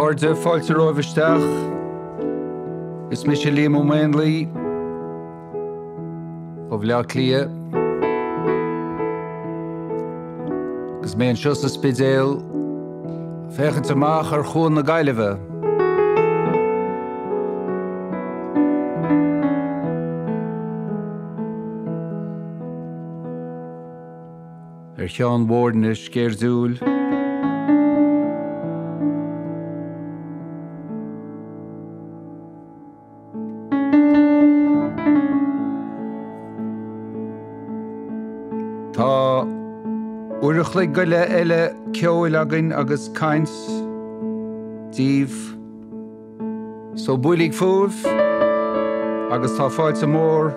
Táirde fáilte roimhisteach, is mis sé líam ó Mainlí, ó Baile Átha Cliath, gus mé an seos a spidéal, féchant amach ar Cuan na Gaillimhe. Ar Cheann Breatnach Géirdúil, Tá uirich le goile eile Ceoil againn agus caint, díomh, so buillig fuamh, agus tá fáilte mór,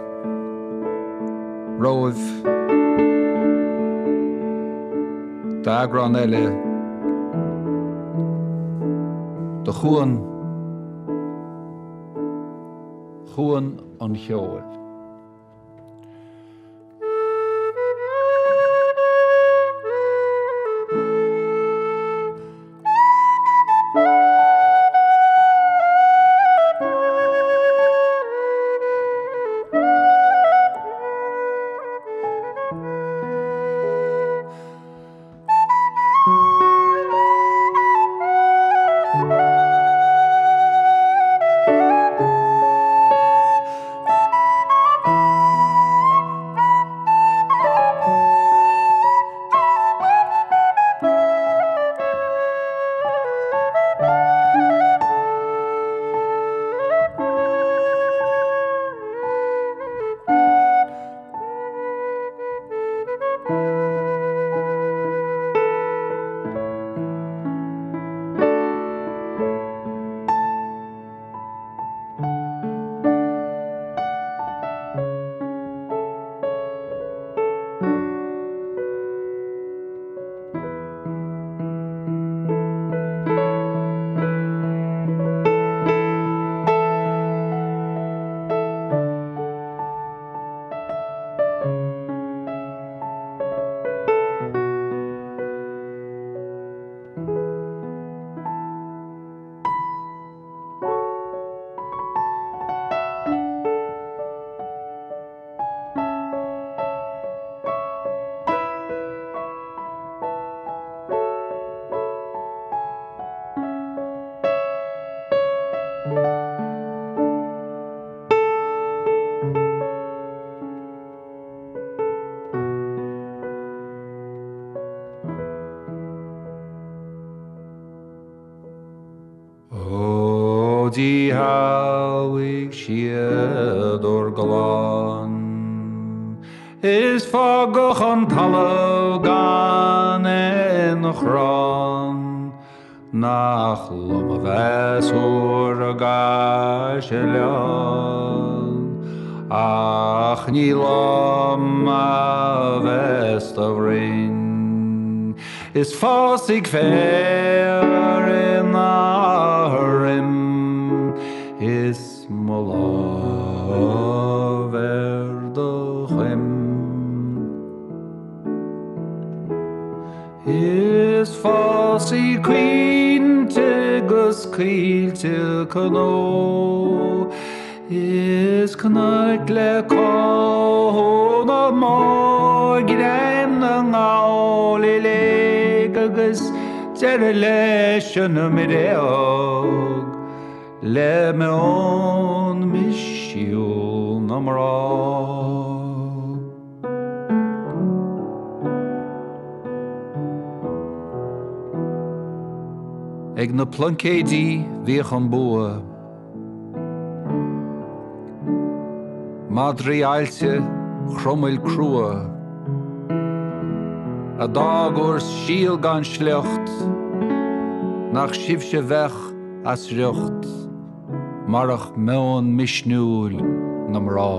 roimh, da eagrán eile, de Cuan an Cheoil. Dí haigh siad or Galán, is fágach an talamh gan nach rán, nach lom a bheas úr a gais lean, ach ní lom a bheas a bhrin, is fásig fér in áthrim, is mo lábhar do chuim. Is fásaí cuinte gus cílte canó, is cnairt le cóhón a mágrein na ngáil le agus deire leis an mireog, le me ón misisiúil na mrá. Ag na pluncéidí bhíoch an bua, máistrí ailte chromail crua, a dágur síl gan sleocht, nach sibse bheith as riocht, marach meon misnúil na mrá.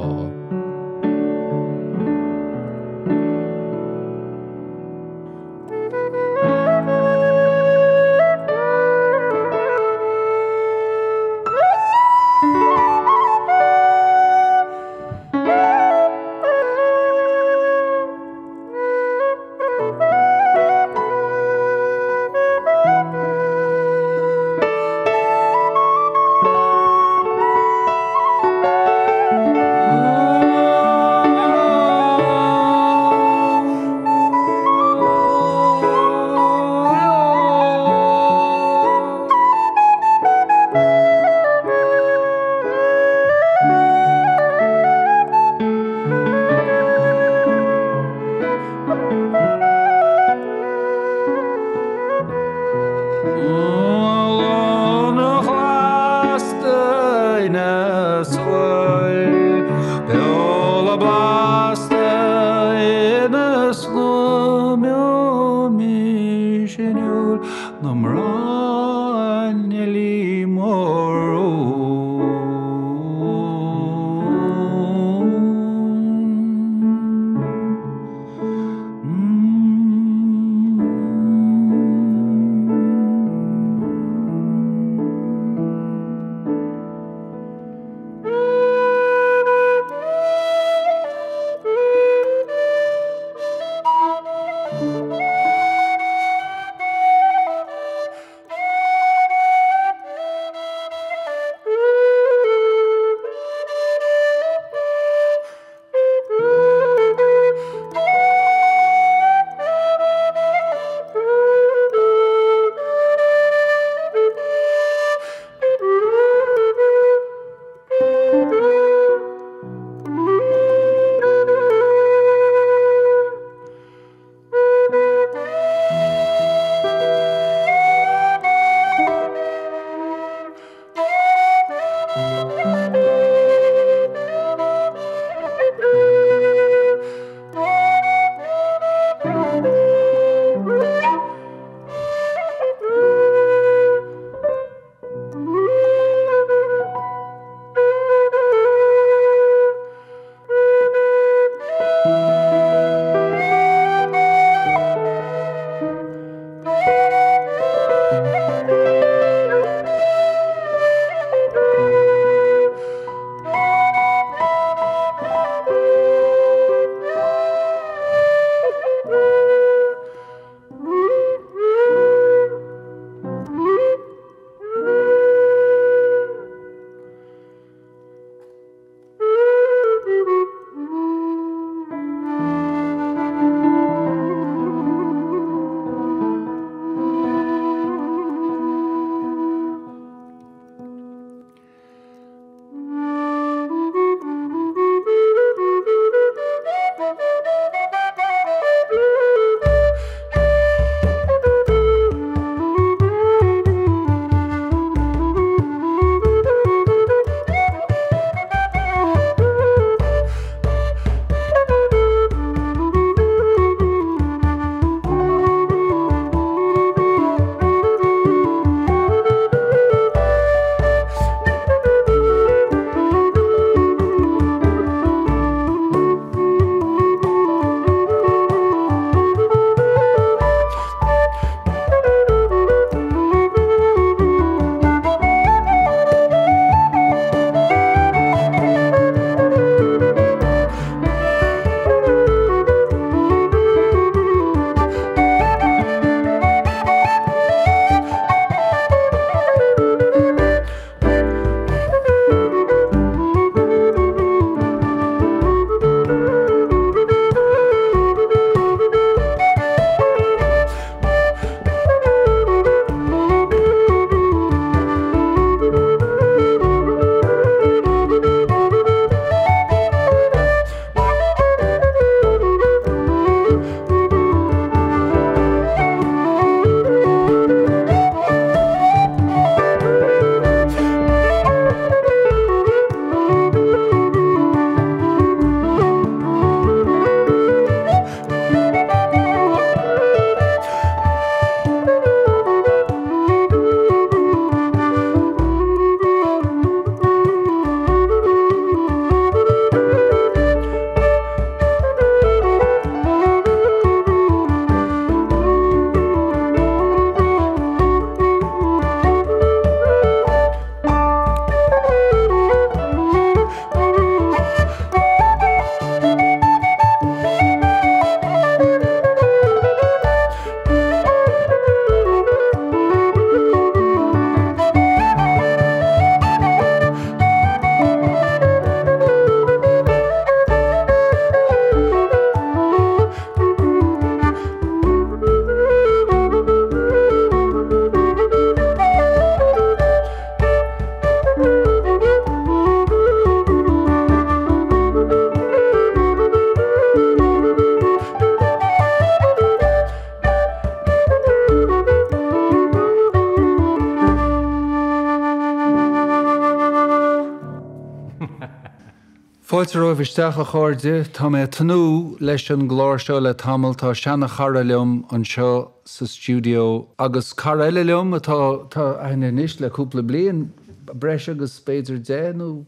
Fáilte roimhisteach a cháirde, tá mé tanú leis an glár seo le tamil tá seanchara liom an seo sa studio agus cara eile liom tá aine níos le cúpla bliain breis agus spéidir dé nó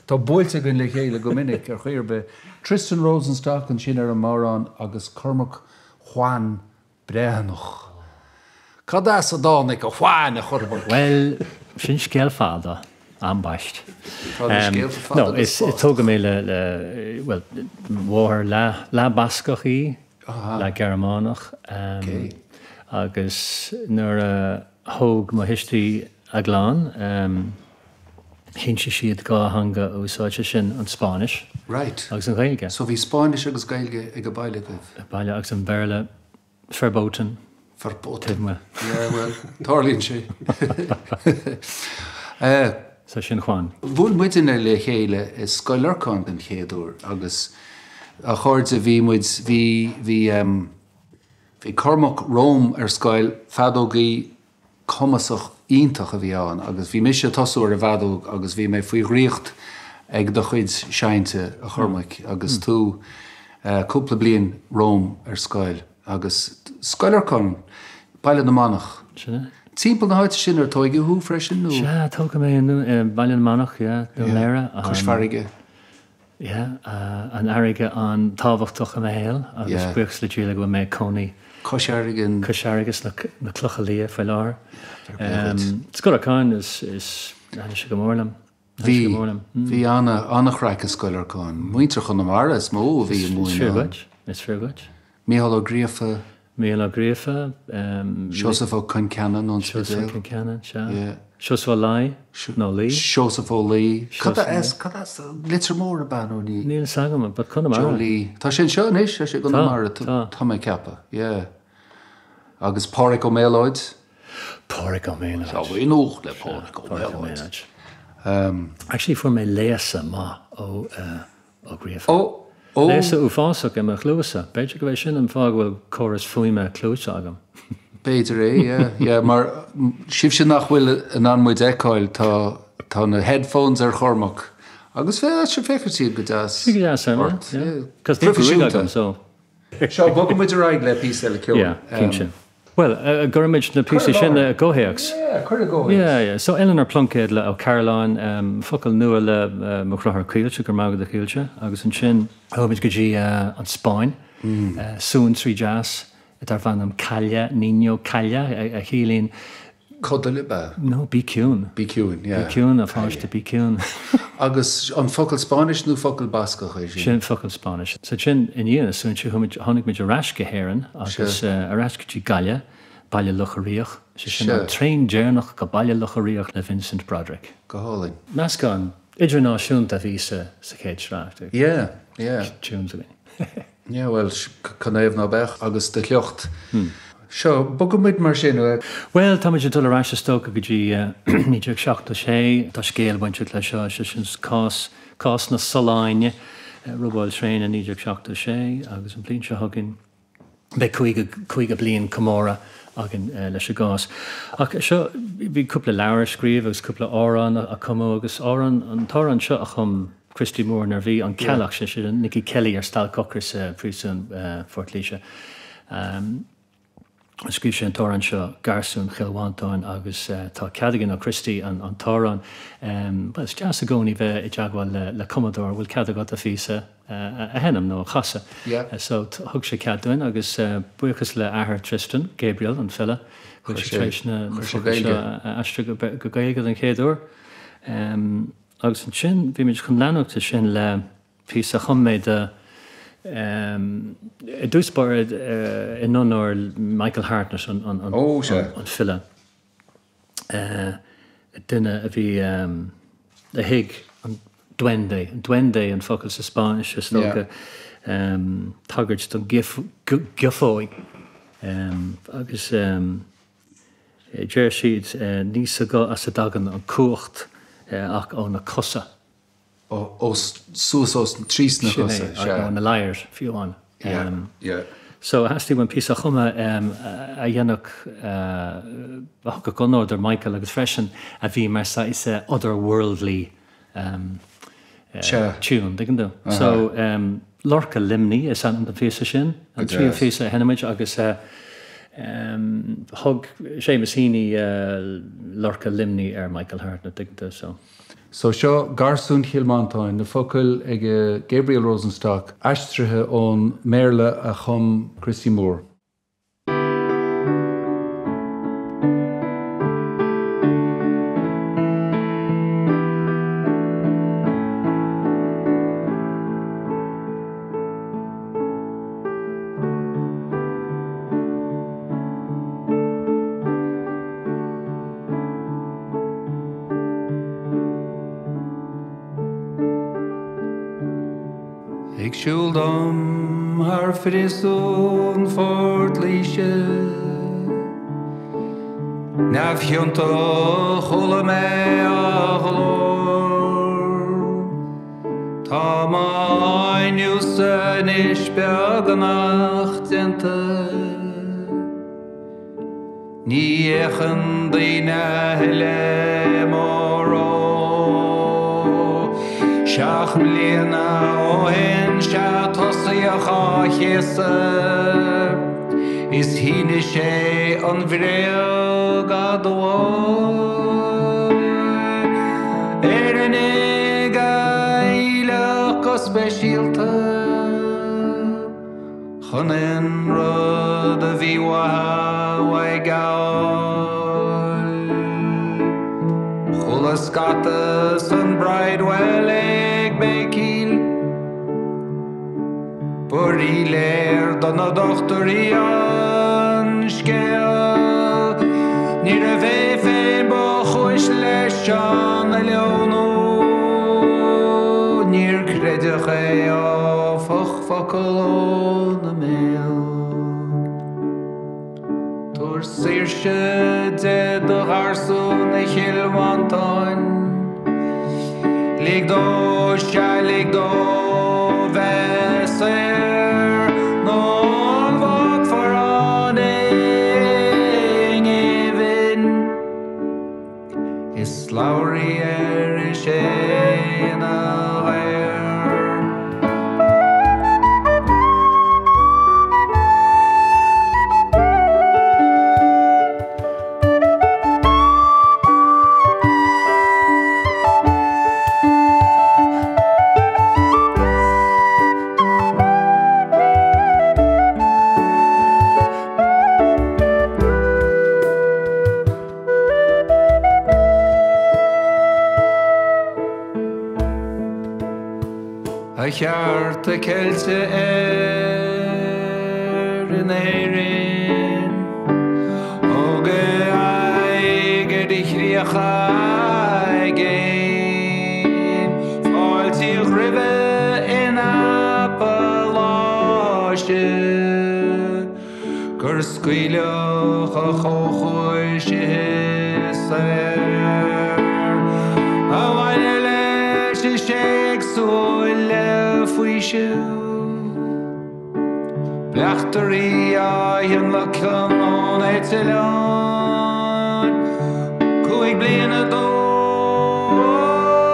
Tá builte gon le chéile go minic ar chuir be Tristan Rosenstock an sin ar an mórán agus Cormac Breatnach. Cad as a dánig a Cuan a churban? Well, sin scéal fada an baist. No, is tóga mé well, mhór le bascach í, le Gearmánach, agus nuair a thóg má history eagrán, Hinse siad gá hanga úsáide sin an Spáis. Right. Agus an Gaeilge. So bhí Spáis agus Gaeilge ag a Baile Átha. Baile agus an Baile Verboten. Verboten. Yeah, well, tárlíonn sé. So sin Cuan. Bhfuil muidir le chéile is scoilearcán den chéadúr agus a cháirde bhí Cormac Rome ar scoil fadógaí comasach ítach a bhí an, agus bhí mis tosúir a bhadóg agus bhí mé faoi riocht ag do chuid seinte a Cormac agus tú cúpla bliain Rome ar scoil agus scoilearcán Baile na Mánach. Timppel na háite sin ar tóige hú freisin nó? Se, tóga mé Baile na Mánach, do léire. Cosfarige. An airige an tábhachtach a héal agus buchs le dúla go mé cónaí. Cosarigus na clocha lia fé lár. Scoilearcán is se go mórlam. Bhí annachreacha scoilearcán. Muintear chun amara is mó bhí múin. Is fríogaid. Míhall ó gríofa. Siosaf ó Canan an Siosaf ó Canan, se. Siosaf ó Lai, nó Lí. Siosaf ó Lí. Cad litir mór a ban ó ní? Níl sagam, but chun amara. Tá sin seo níos, sé go amara, tá mé ceapa, agus páric ó méloid. Páric ó méloid. Tá bhí nóch le páric ó méloid. Actually, for mé léasa má ó gríofa. Léasa ú fásach am a chlúsa. Beidir go bheith sin an fág bhfuil choras fuime clúsa agam. Beidir mar sibh sin nach bhfuil an anmuid eáil tá na headphones ar Cormac. Agus fé se féchasí go deas. Fí deas am, cos nífuí agam, so. Seo bogam muid a raig le písa le ceol. Yeah, cínse. Well, gurimiid na písa sin a ggóhéags. Yeah, chuir a ggóhéags. Yeah. So Eleanor Plunkhead le ó Caroline, focail nua le comhrá Ceoilte gur mágad a Ceoilte, agus an sin thuid go dtí an Spáin, sún trí jazz, ar bhanam Caile, Niño Caile, a chélín. Codal ba? No, Bíciún. Yeah. Bíciún a fáiste Bíciún. Agus an focail Spáis nó focail Bascach é sin? Sin focail Spáis. So sin in dhéana sún si tháinig muid a rasca héireann, agus a rasca tí Gaile, Baile Átha sin an tréin déarnach go Baile Átha le Vincent Broderick. Go hálainn. Meascán idirnáisiúnta bhí sa chéad sráachta. Yeah. Tunes again. Yeah, well, canéamh ná bech agus de teacht. Seo, bogam muid mar sin? Well, tá muid dul arás tóca go dtí níidir 76, tá scéal bainte le seo sin cás na soláine, rubáil tréin a níidir 76, agus an blin se hagin. Be chuig a blion comóra agin leis a gás. Ach seo bhí cúpla leabhar scríomh agus cúpla árán a cumó agus árán an táran seo a chum Christy Moore nar bhí an cealach sé Nicky Kelly ar Stal Cochras prísún Fort Líse. Scríb sé an táran seo garsún Cheolháintáin agus tá ceadagan ó Christy an táran. Is deas a gcónaí bheith i deagháil le Commodore bhfuil ceadagat a físa a henam nó chasa. So thug sé ceadúin agus buchas le ahar Tristan, Gabriel an fella, bhfuil sé tréis na astra go gaigad an chéadúr. Agus an sin, bhí muid chun leanachta sin le písa chumméid dúspáir in nonóir Michael Hartnett an fila. Duine a bhí a hiig an Duende an focail sa Spáis is tóga tagart don gifóig. Agus déir siad níos ago as a dagan an cuacht ach ó na cosa. Ó súsós trís na cosa. Ó na leir fiúáin. So hasí bhain písa chuma a dhéanach go gonóidir Michael agus freisin a bhí mar sa is otherworldly tune, dig do. So lorca limni is an the face sin, and three face a henimage agus hug Seamusini lorca limni Michael Hart na dig do so. So seo garsún Hilmantáin na focail ag Gabriel Rosenstock aistrithe ón méarla a chum Christy Moore. Ik schuldam haar frisson fort liesje Nafjonto cholle mij agloor Ta mijn jussen is bergenacht ente Ni echen dina hele moro Shach mlina ohen shat hosya chese Is hine she on vregadwo Erne gaila speisialta Chonen rod viwa waigaol Chulas gatas and bridewell eg bekil Bori leir dan a dochter I an skeil Nir a vefe bo chuis leis an a leono Nir credich e a fach fakal on a mail Tor sirse de garson e Hilmantáin Lig do sja lig do veser Non vak for aning even Is lauri I sjena Hjarta kelse in eirin Og eiger dich riacha egin Falt sich rive in Appalachia Gur scoile cha chochoi sheser A waile leis I sheg scoile Blachtarí a hin le clon etilán Cuig bliana dó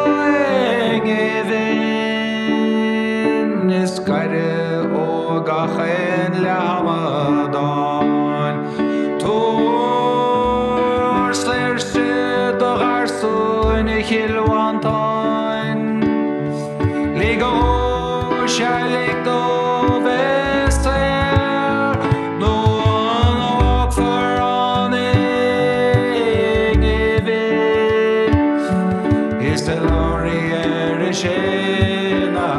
ag even Is gaire ó gachan le Hamadan Tor sléirse do garson I Hilmantáin Ligo Shalik do veser No one walk for aning even Is the lorry shena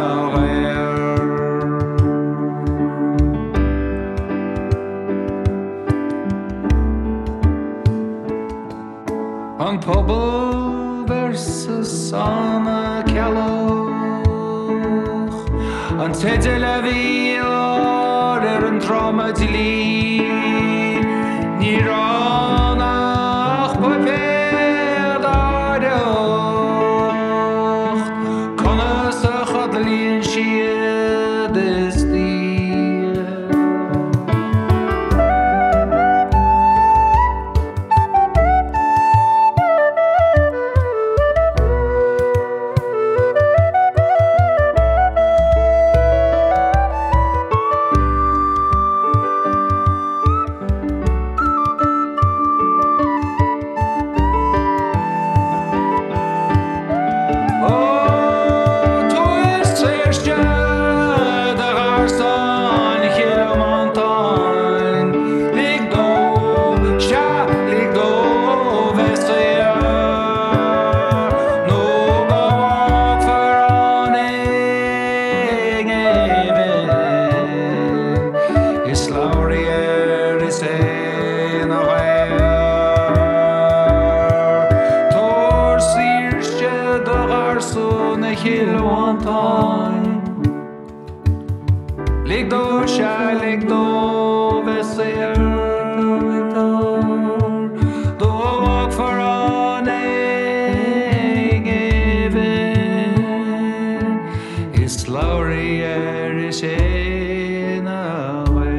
On pobl versus on a Ceol An tedel a vi or an tromadili Ni ranach beped aroch Conas a chadlin shiad is on. Lig do sha lig do veser do walk for on given is lowry is in aware.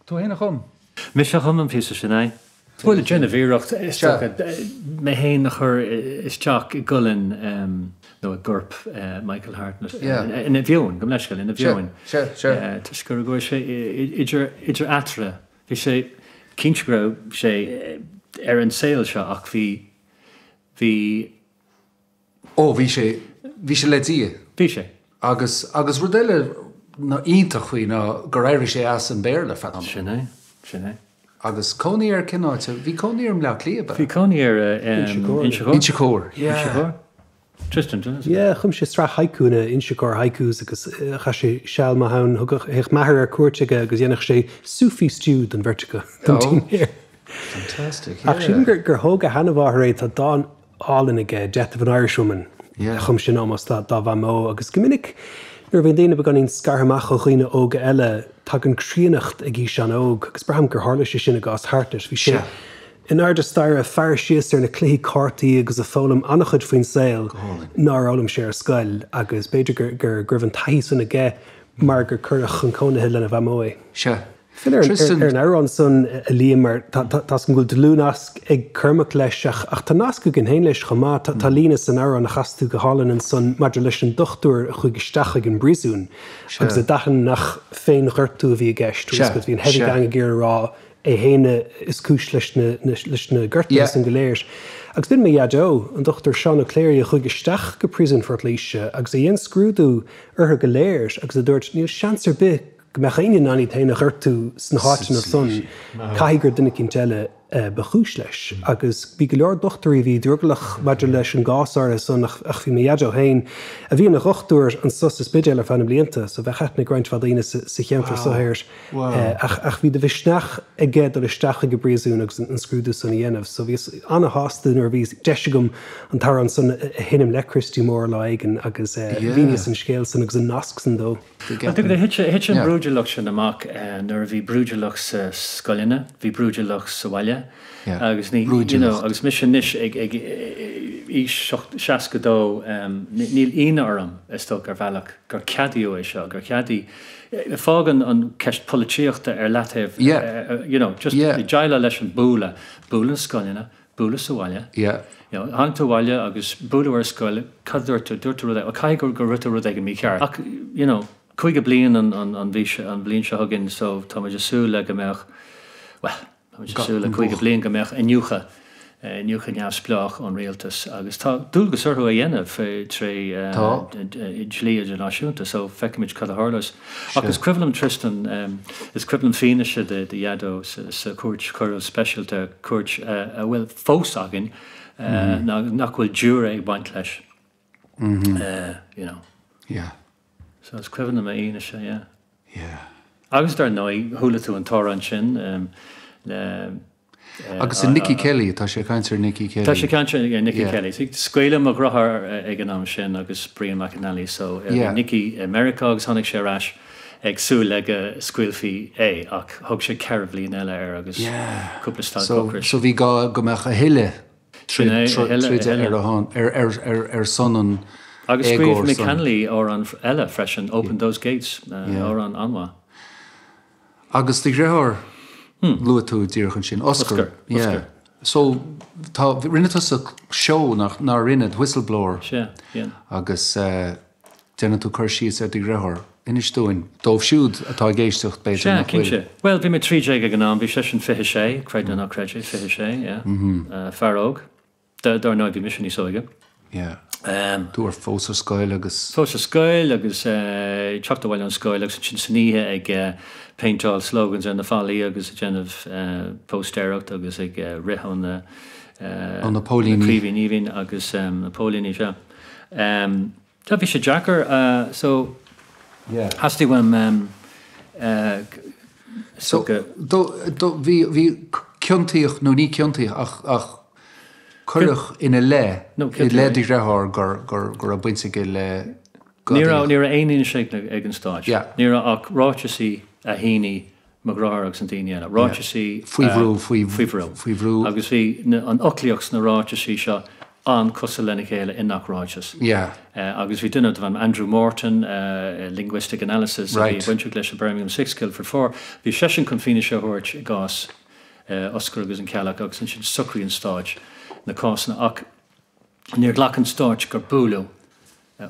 Tú héna chum? Mis se chum an fi sinna. Bhfuil dénne bhíocht mé hé nach chur isteach I gulin nó a gurp Michael Hart ina bheoin, go leiscail ina bheoin. Tus gur go sé idir atra. Bhí sé cinsegrá sé an Ceol seo ach bhí bhí sé le dí. Bhí sé. Agus rudéile na ítach chuí ná gur éirí sé as an béirle fan. Sinné. Agus coní ar cinnáte, bhí coní ar Baile Átha Cliath. Bhí coní ar Inseachóir. Tristan. Chum sé stra haicúna inseachóir haicús agus cha sé seall má hán ag maithir ar cuairteige agus dhéanach sé Sufi stew den vertica. Fantastic. Ach sin gur thóga hanamháthair é tá dá álan ige Death of an Irish Woman. Chum sin ámas dá bha mó agus go minic nuair bhíon daoine beganín scarhamach ó chuoine óga eile tá an críonacht a gí sean óg, agus braham gur hála sé sin a gás hartas. Bhí sé in airde stair a fear sios ar na clí cartaí agus a fólam annachchud faoin saoil nárálam sé ar scoil agus beidir gur an taithí san na gé mar gur curach an cónathe lena bhamói. Tristan ar an áran son a líam mar tás an gúil delúnasc ag Cormac leis ach tá nasc gin héin leis chomá tá lína san áran na chasú go hálan an son maidir leis an dochtúir a chuig isteach ag an brísún agus a dachan nach féin ghirtú a bhí a gceist go bhíon heavy gang a ggéir rá é héine is cúis leis na ghirtas an goléir. Agus bin mé iadó an dochtar Seán ó Cléir a chuig isteach go prísún for líise agus a dhéon scrúdú ar go léir agus a dúirt níl seansar bit go meach aine naní taine ghirtú sna háitin ar son caigur duine cinn teile bechúis leis agus bhí go leor dochtarí bhí dúrgalach maidir leis an gásáir son ach bhí mé iadó hain a bhí na chochtúir an sus is bidéile fanna blianta so bheith chat na groint fadaine sa cheantar sohéir ach bhí de bhí sneach ag géad ar isteach go bríosún agus an scrúdú san dhéanamh so bhí anna hástún ar bhí deisegum an tar an son hinnim le Christí mór leigen agus bhíine san scéil san agus an nasc san dó. Hit an brúideach sin amach nuair bhí brúideach sa scoilena, bhí brúideach sa bhaile agus agus mis sin níis ag í 62 níl aon orm is tó gur bhealach gur ceadíú é seo gur ceadí fágan an ceist políochta ar leataibh just deile leis an búla scoilena búla sa bhaile Hananta bhaile agus búla ar scoile cadúirta dúirta rud a caigur gur ruta rud ag an mí ceart ach chuige blian an blion se thugann so tá muidir súil le go meach súla chuige blion go meach inniucha neamhspleách an réaltas agus tá dúil go surthú a dhéanamh trí dlíad an náisiúnta so feicimiid cad a hálas agus cuilim Tristan is cuilim féine de iadó sa cuairt chuil speisialta cuairt a bhfuil fós agin nach bhfuil dúra ag baint leis so is cuihanna a aine se agus dar nói thula tú an tóran sin agus in Nicky Kelly tá sé caiintear Nicky Kelly. Tá sé caiintear Nicky Kelly. Scoile a grathar ag an am sin agus Brian McAnally so Nicky America agus tháinig sé rais ag súil le go scoilfií é ach thug sé ceithre bliain eile ar agus cúpla stáil cócris. So bhí go meach a hiile ar son an agus scríomh McAnally ó an eile freisin Open Those Gates ó an anmha. Agus tí réthir lua tú díorchan sin Oscar. So tá rinne a show nach ná rinned whistleblower agus dénne tú chuir síos a réthir inistúin dómh siúd atá géistecht beidir nach bhfuil. Well bhí mé tríé ag an ná bhí sé sin fiche sé creid nach creide fiche sé fearóg dar ná bhí misisií sóige. Dúir fós ar scoil agus fós ar scoil agus teachta bhil an scoil agus sin saníthe ag paintáil slogans ar na fálaí agus déanamh postéireacht agus ag rithán an Napólíní agus Napólíní se. Tá bhí sé Jackar so hastíh so bhí ceontaíoch nó ní ceontaíoch ach chuirech ina le léidir réthir gur a buinte go le Ní a aon sé ag an stáid. Ní ach ráitesaí a híine marráach san daine ráitesaí faoihrú agus bhí an oclíocht na ráitesaí seo an cosa lena chéile in nach ráites. Agus bhí duine bhain Andrew Morton linguistic analysis bhí buintú leis a Birmingham 6 Guildford 4 bhí sesin chun fine seoirt gás oscar agus an ceach agus an sin sucraí an stáid na cásanna ach níor ghlachan stáid gur búlú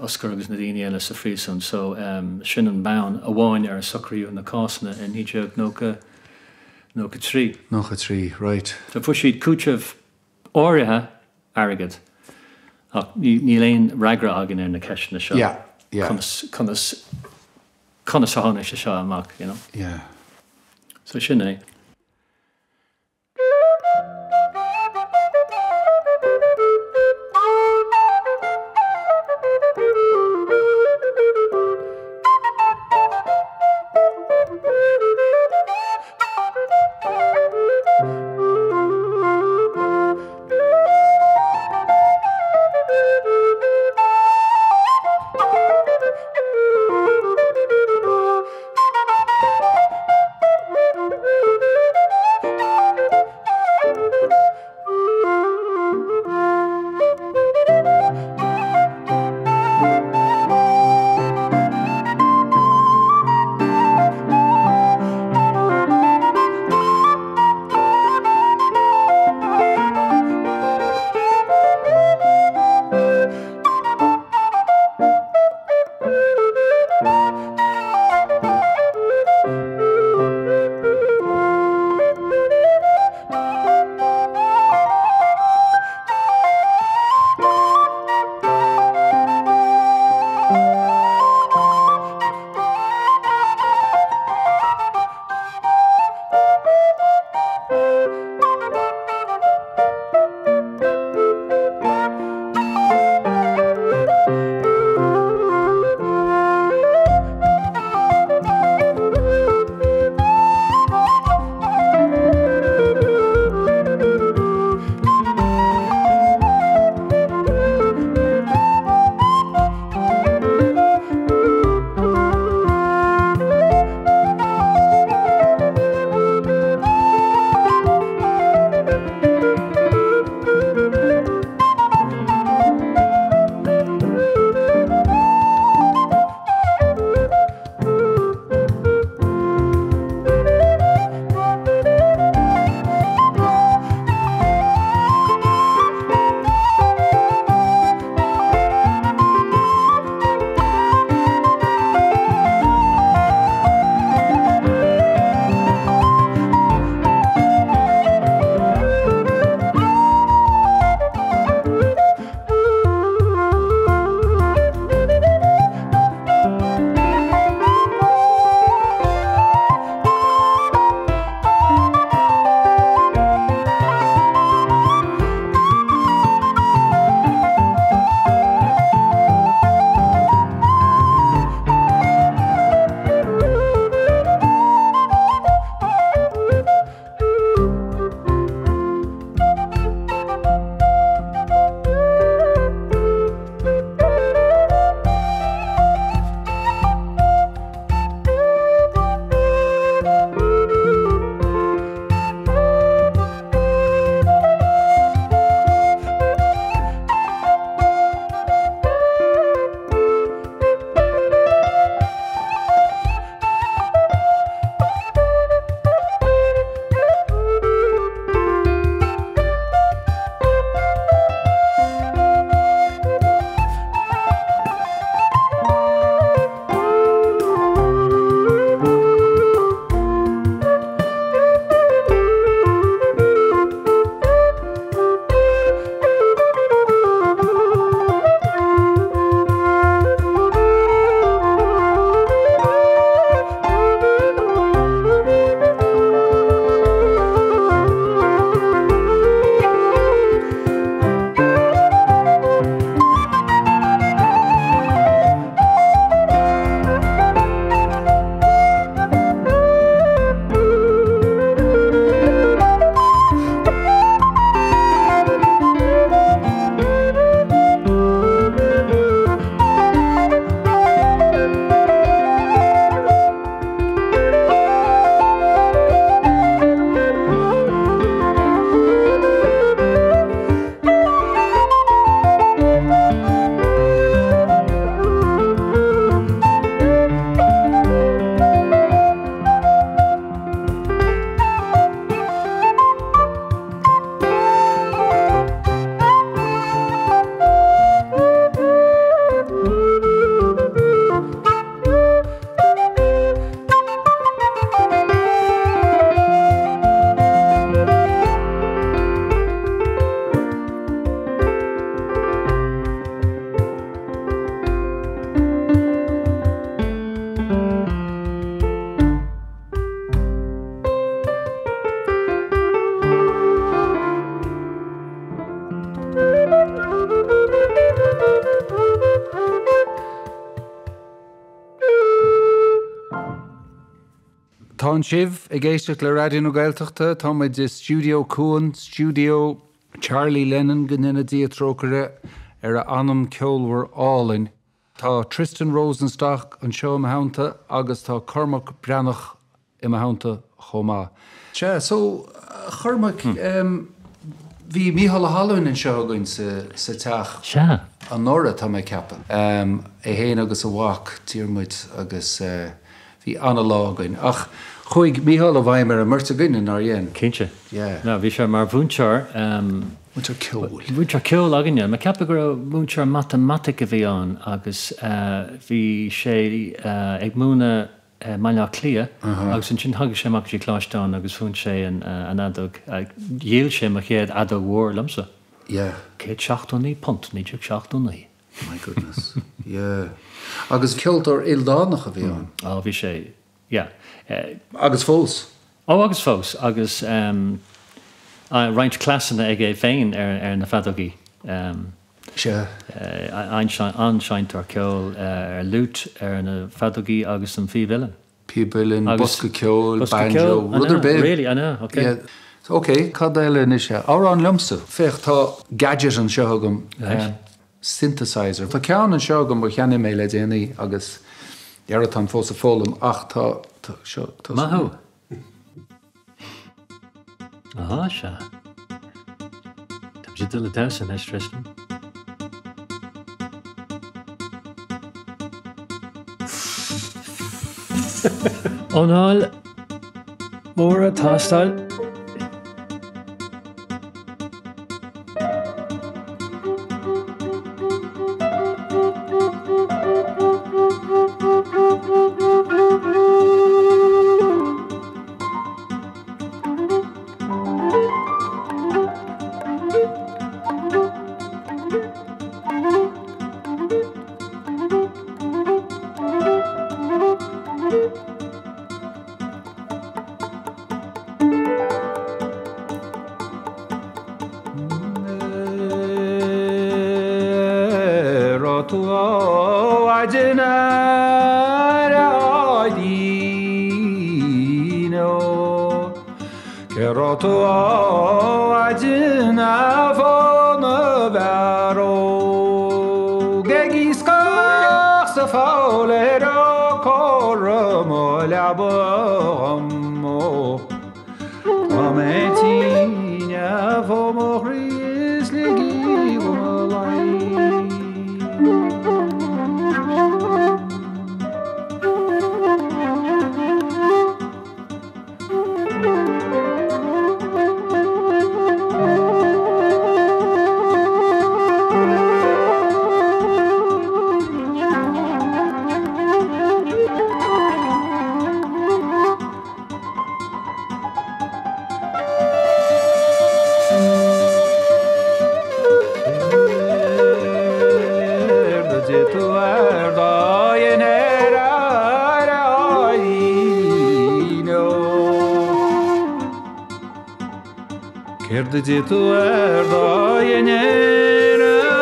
oscar agus na daine eile sa phríosún so sin an bán a bháin ar sucraíú na cásanna in níideag nócha trí. Nócha trí, right. Tá fu siad cúteamh áirithe agad ach ní léon ragra agan ar na ceisina seo. Conas a tháinig sé seo amach, So sin é. Tá an sibh ag éisteach le radio na Gaeltachta, tá muid de studio Cuan, studio Charlie Lennon gannina diatrócare ar a anam ceolhar álainn. Tá Tristan Rosenstock an seo amhránaíocht agus tá Cormac Breatnach amhránaíocht chomá. So Cormac, bhí Mícheál Halloween an seo againn sa teacht. An nóra tá mé ceappa. É héin agus a bhhac tíormuid agus bhí anna lágainn. Ach, chuig Mícheál a bhaim ar a murta gine ar dhéan. Cinse. No, bhí sé mar bhúnsear. Bhúnsear ceoil. Bhúnsear ceoil aganne. Ma ceappa gur bhúnsear matematica bhí an agus bhí sé ag múna Baile Átha Cliath agus an sin thugadh sé amach sí chláisteán agus fún sé an adog dhéal sé a chéad adog mhór lamsa. Céad 7 punt, ní 7. My goodness. Agus ceoltar ildánach a bhí an. Bhí sé, agus fós. Agus fós, agus roinnt clasanna ag é féin ar na fadagaí. Anseint ar ceol ar lút ar na fadagaí agus an fíbhilin. Píbhilin, bosca ceol, banjo, rudidir bit. Really, I know, okay. OK, cad éile ní sé. Árán lumsa, féach tá gadget an seo agam, synthesizer. Tá ceann an seo agam ba cheanna mé le déanaí agus dearad an fós a fólam ach tá seo. Mahu. Aha, se. Tá sé dul a dásan é Tristan. Ónáil mór a tástáil. Ditu erdayenere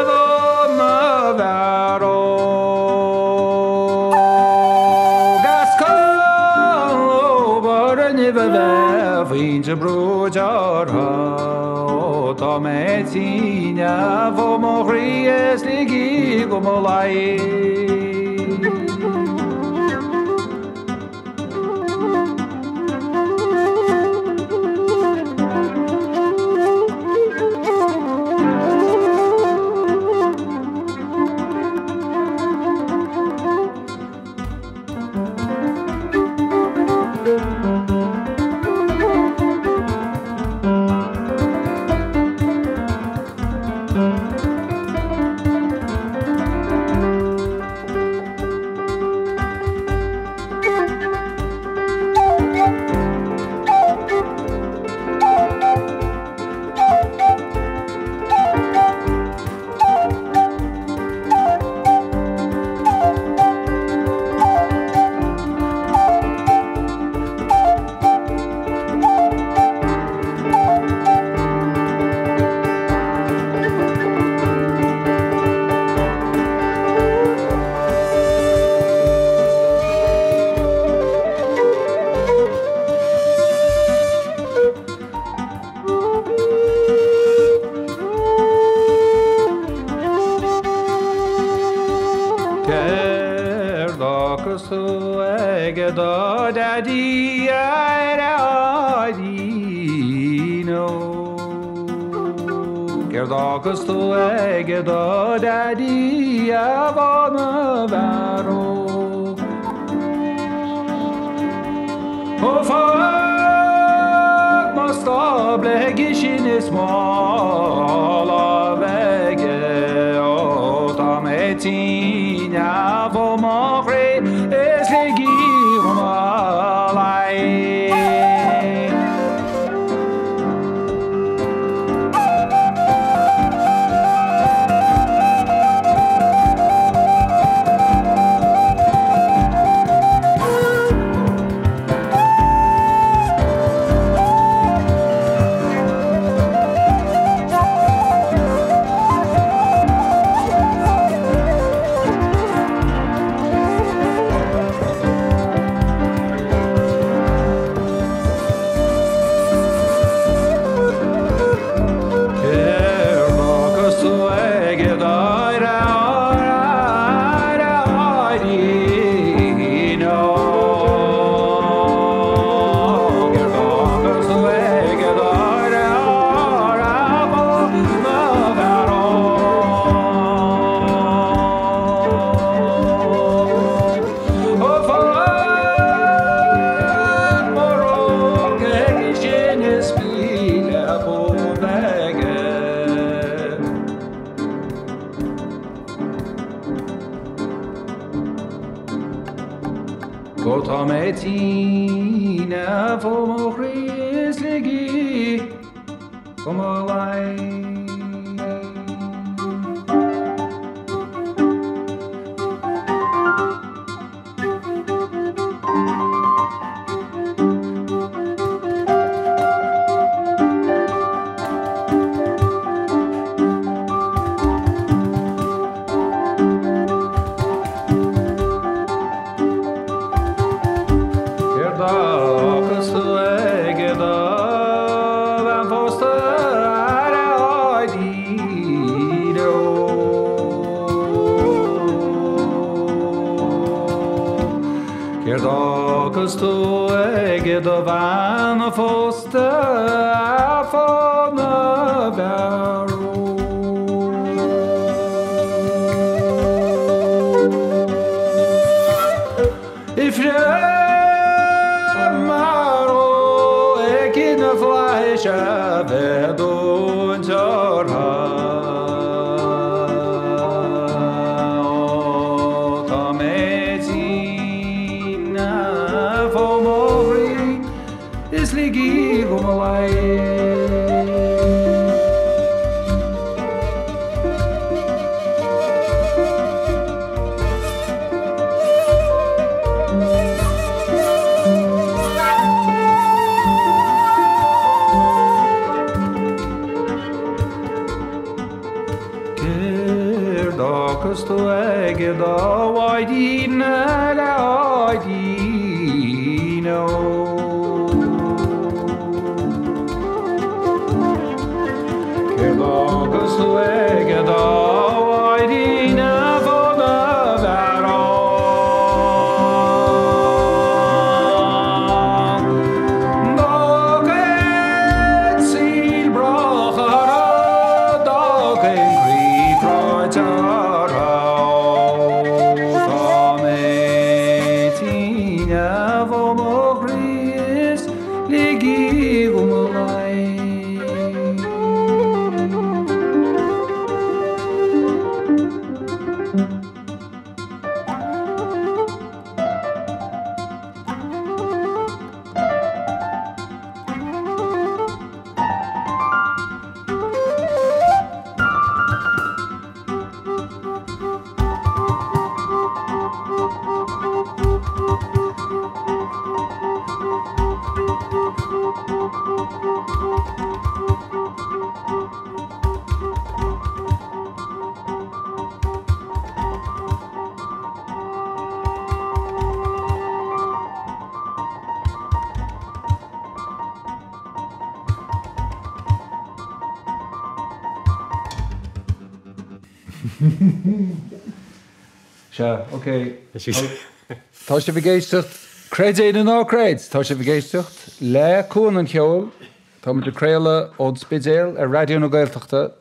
vona vero gasko barani beve vinje brojar ha otometina vomogries ligi gomolai. Agus tú ige dó dadí a bhana bharó Ó fág má stábleigi sin is máil a bheige ó tá mé tíine a bhó má ré is ligi má lai Se, oké. Tá sé bhgéisteach Creid é an ácréid, tá sé bhgéisteocht le Cuan an Ceol, tá mu de créile ód speisial ar radio na Gaeltachta,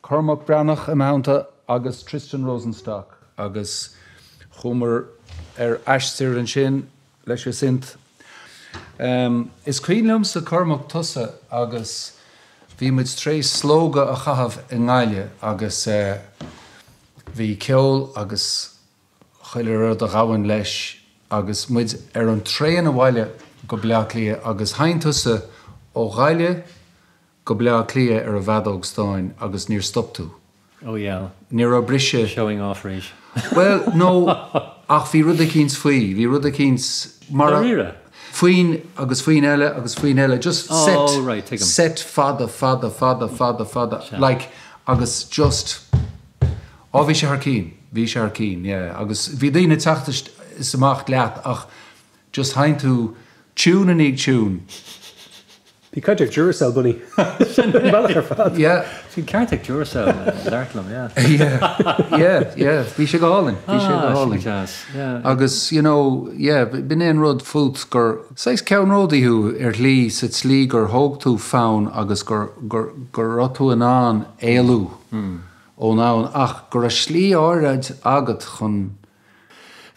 Cormac Breatnach amhránaíocht agus Tristan Rosenstock, agus chumar ar aistir an sin leis sint. Is cuiinlumm sa Cormac tusa agus bhí muid tréis slóga a chahabh in Gaile agus bhí Ceol agus chuile rud a ghabhain leis agus muid ar an tréan a bhaile go Baile Átha Cliath agus hain tusa ó Gaile go Baile Átha Cliath ar a bhadóg stáin agus níor stoptú. Oh, yeah. Níor ó brise. Showing off, right? Well, no, ach bhí rud a cíns faoi, bhí rud a cíns mar faoin agus faoin eile, just set fada, Sure. like, agus just, bhí sé ar cín, yeah, agus bhí daoine teacht is amach leat, ach just hain tú tún an ag tún. Bhí caiiteach Duracell bunny. Yeah. Bhí ceartach Duracell leirtlam, yeah. Yeah, bhí sé go hálainn. Yeah. Agus, bin éon rud fút gur seis ceann ródaíthú ar lí sa tlí gur thóg tú fánn agus gur rotú an an éalú ó nán ach gur a slí áraid agat chun.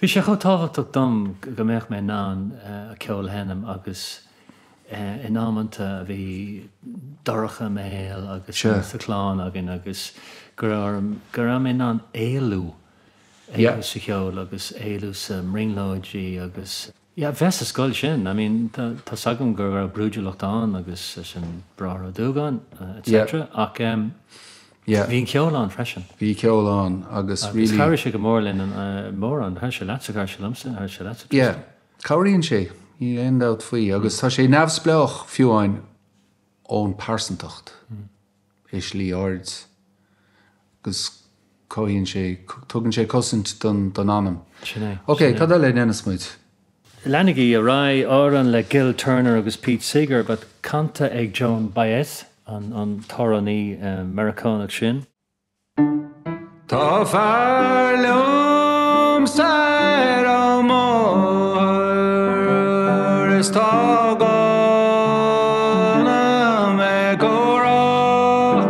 Bhí sé chu táhachtach dom go mbeadh mé ná a Ceol henam agus in ámanta bhí doracha méil agus sa Clár agin agus gur mé ná éalú sa Ceol agus éalú sa ringlóidí agus bheas a scoil sin. I mean, tá sagam gur brúideach an agus sin brar dúgan, etc. Ach bhín Ceolán freisin. Bhí Ceolán agus rí chair sé go mórlinn an mór an thu sé leat gar se lumsa ar se leat. Yeah, cabhraíonn sé í endát faoi agus tá sé neamhspleách fiúáin ón pásantacht is lí ard agus tugann sé cosint don anam. Ok, cad le nenasmuid? Lenigí a rá áran le Gil Turner agus Pete Seeger, but canta ag Joan Baez an Thoraní Americánach sin. Tá fearlumm stair ó mór is tágánna me go rá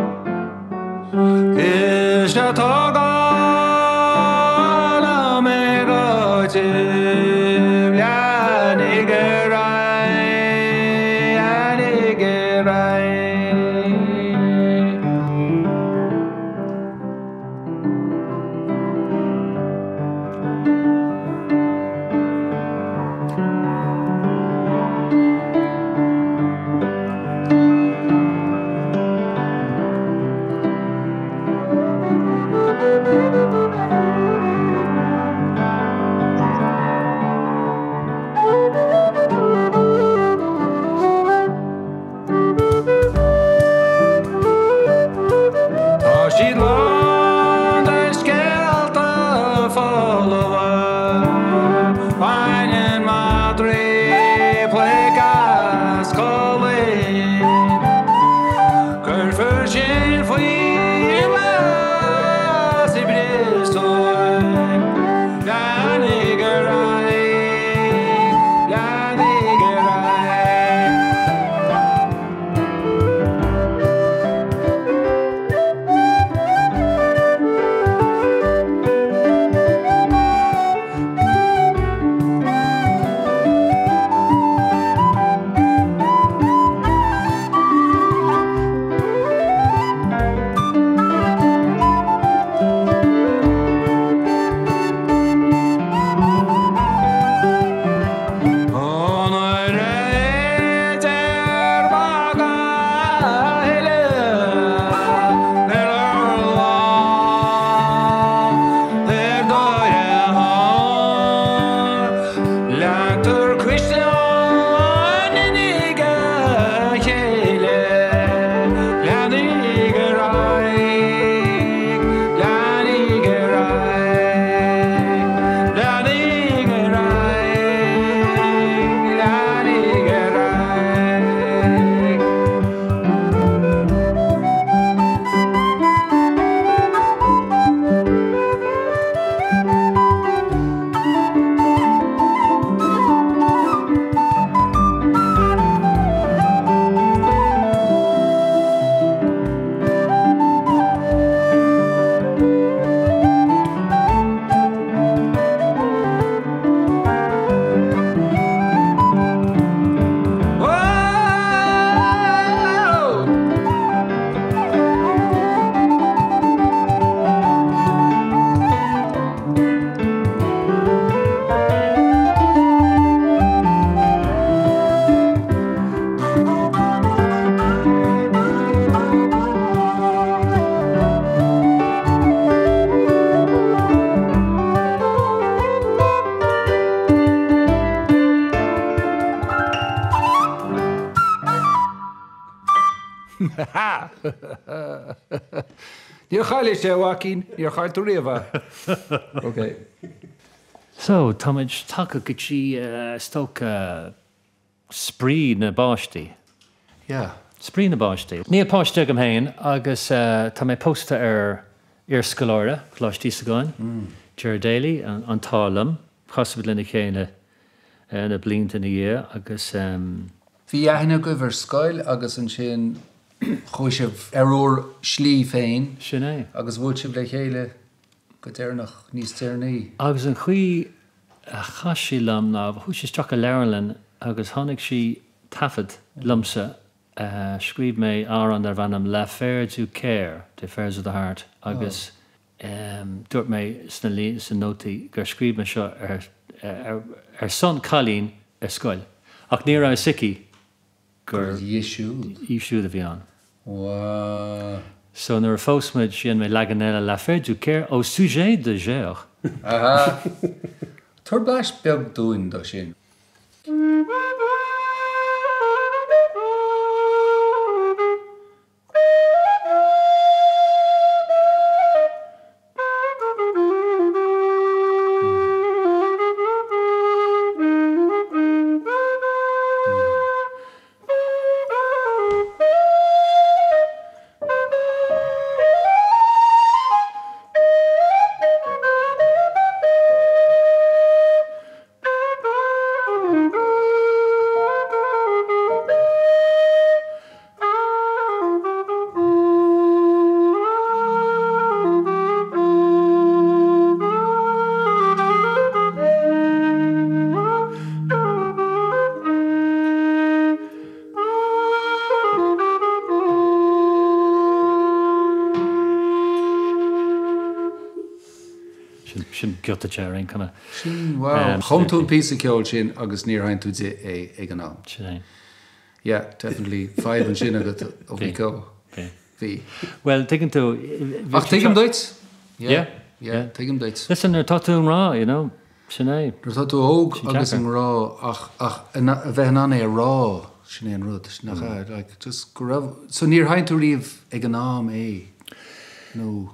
is se tágánna me go tíb leannig a rai. Níor chaile sé bhacín, níor chail tú riamh. Okay. So, Táid take go dtí stocha sprí na báistí. Yeah. Sprí na báistí. Níl páiste go héin agus tá mé posta ar scoláire, chláistí sa gáin, Ger Daily an tálam, chasabh lena chéine na blinta na dhé agus Bhí aithne go bhar scoil agus an sin chuisibh arúr slí féin. sin é. Agus bhúil sibh le chéile go déirnach níos tíirnaí. Agus an chuí a chaisí lam ná bhú sé stracha leirlan agus tháinig si tafad lumsa scríb mé áran ar bhanam Le Fair du Care, The Affairs of the Heart, agus dúirt mé san nótaí gur scríb me seo ar son chalín ar scoil. Ach ní ra sici gur ísú a bhí an. Wow. So nuair fósmuid sin mé legan eile Le Fair du Care ó sujet de géir. Aha. Tuair blas beag dúin do sin. Sin giota tearing kind of. Wow. Chum tú pí a ceol sin agus níor hain tú ag an ná. Sin Yeah, definitely. 5 an sin agat ó bhí go. Bhí. Well, taken to. Ach, take him dates? Yeah. Yeah, take him dates. Listen, they're tattoon raw, you know. Sin é. Tá tú óg agus an rá ach a bheith an é a rá sin é an rud nach like just go raibh so níor hain tú riamh ag an nám é. No.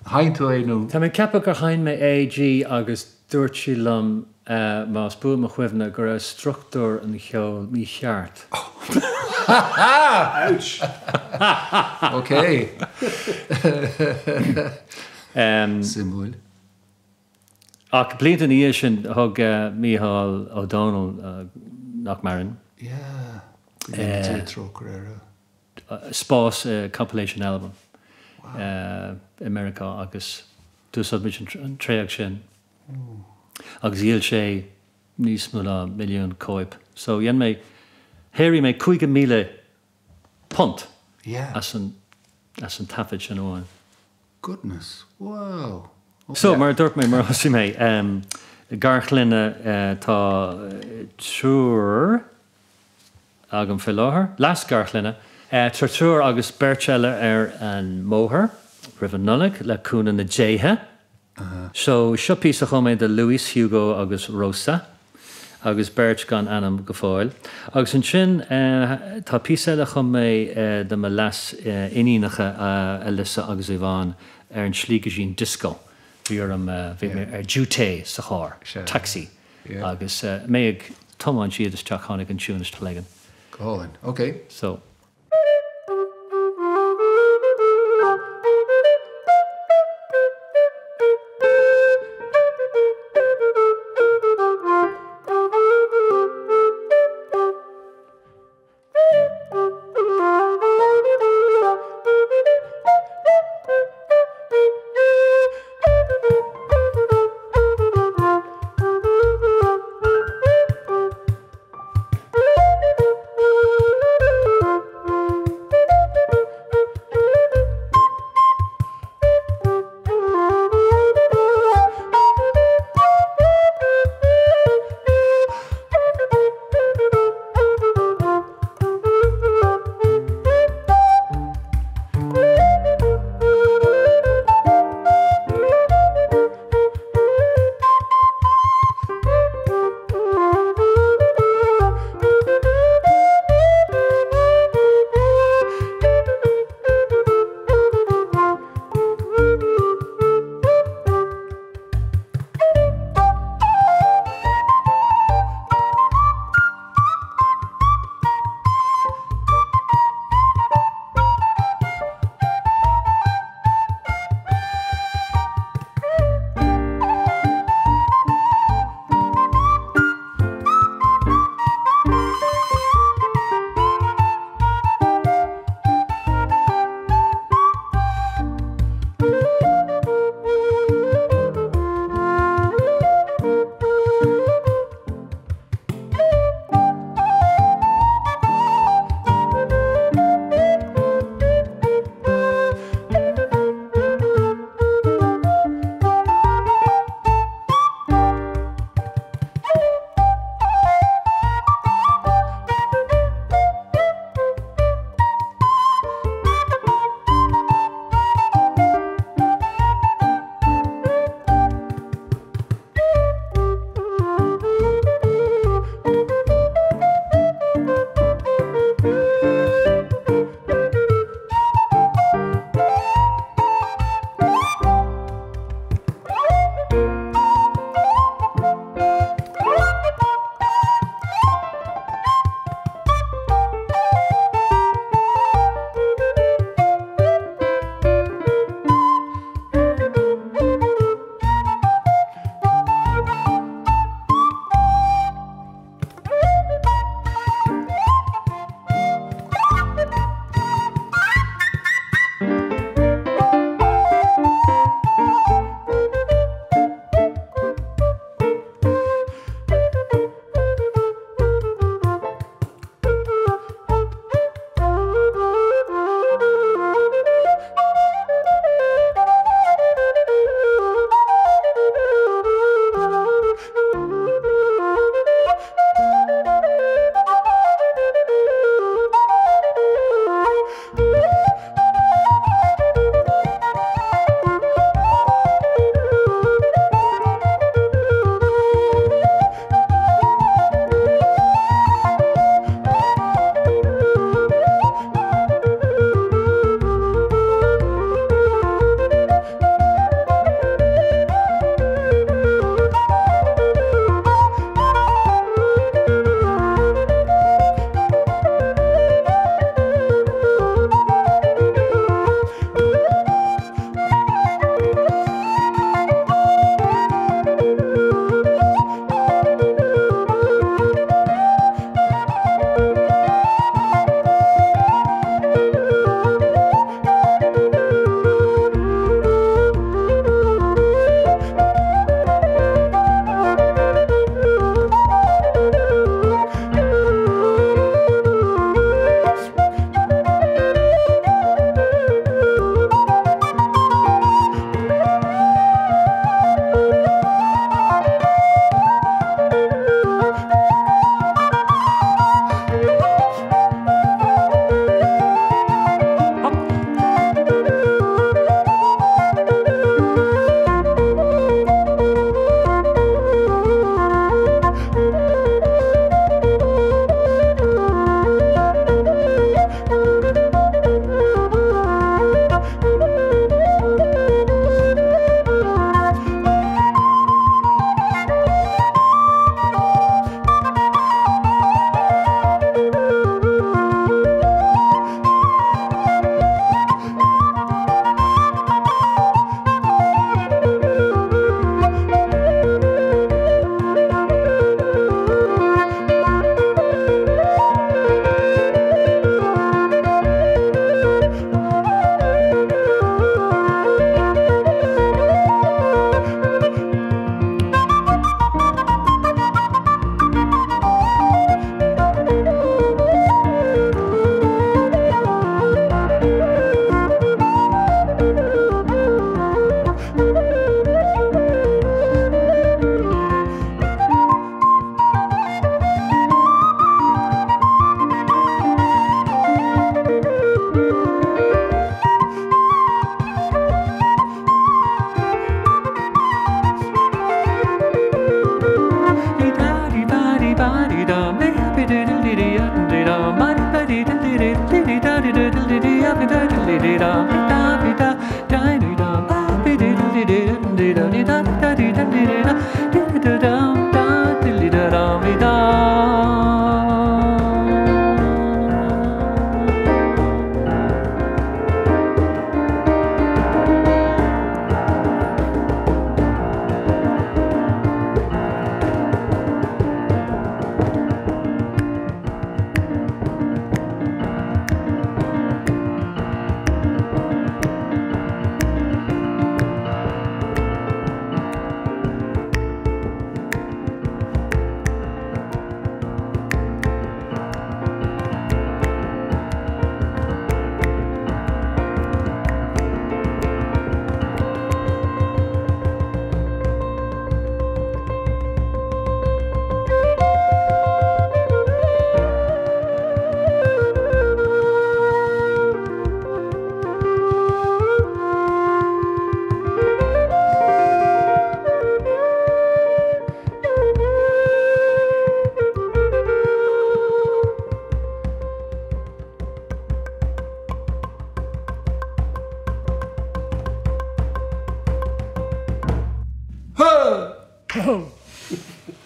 Hain tú é nó. Tá mé cepa gur hain mé AG agus dúirt sí lam más bú a chuimhna gur a struchtúr an cheol mí cheart. Ouch. Okay. Simúil. Ach blianta ní sin thug Mícheál O'Donnell nach marin. Yeah. Spás compilation album. America agus tú submission an tréach sin. Agus díal sé níos mó milliún cóip. So dhéan mé héirí mé 50,000 punt as an tafid sin óin. Goodness. Wow. Okay. So mar dúirt mé mar hosí mé garchlinne tá trúr agam fi láthair, las garchlinne trúr agus bertseile ar an móthir rih an nullig le cúna na déithe. So seo pí a chumé de Luis Hugo agus Rosa agus bert gan anam go fáil. Agus an sin tá pí le chumé de me las inínacha a lisa agus Iván ar an slíige sin disco. Bhí ar dúté sa chár, taxi. Agus mé ag tomáin siad is teach tháinig an túnis tá legan. Colin. Okay. So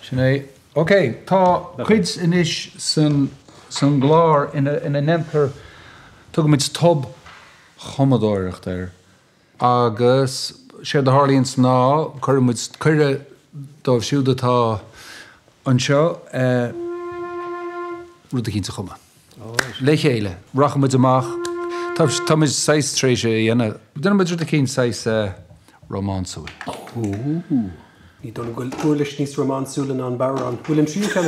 Sinné, okay, tá chuid inis san Clár ina nempur tugamid tob chomadóireacht agus sé de Harlíonn sná chuirmuid chuire dóibh siúdatá anseo rud a cínta chuma. Le chéile, rachamid amach. Tá muid 6 tréise dhéana. Duna muid rud a cín 6 románsúil. Ní donna goil uirlis níos románsúla ná an barrán. Bhfuil an tríú cena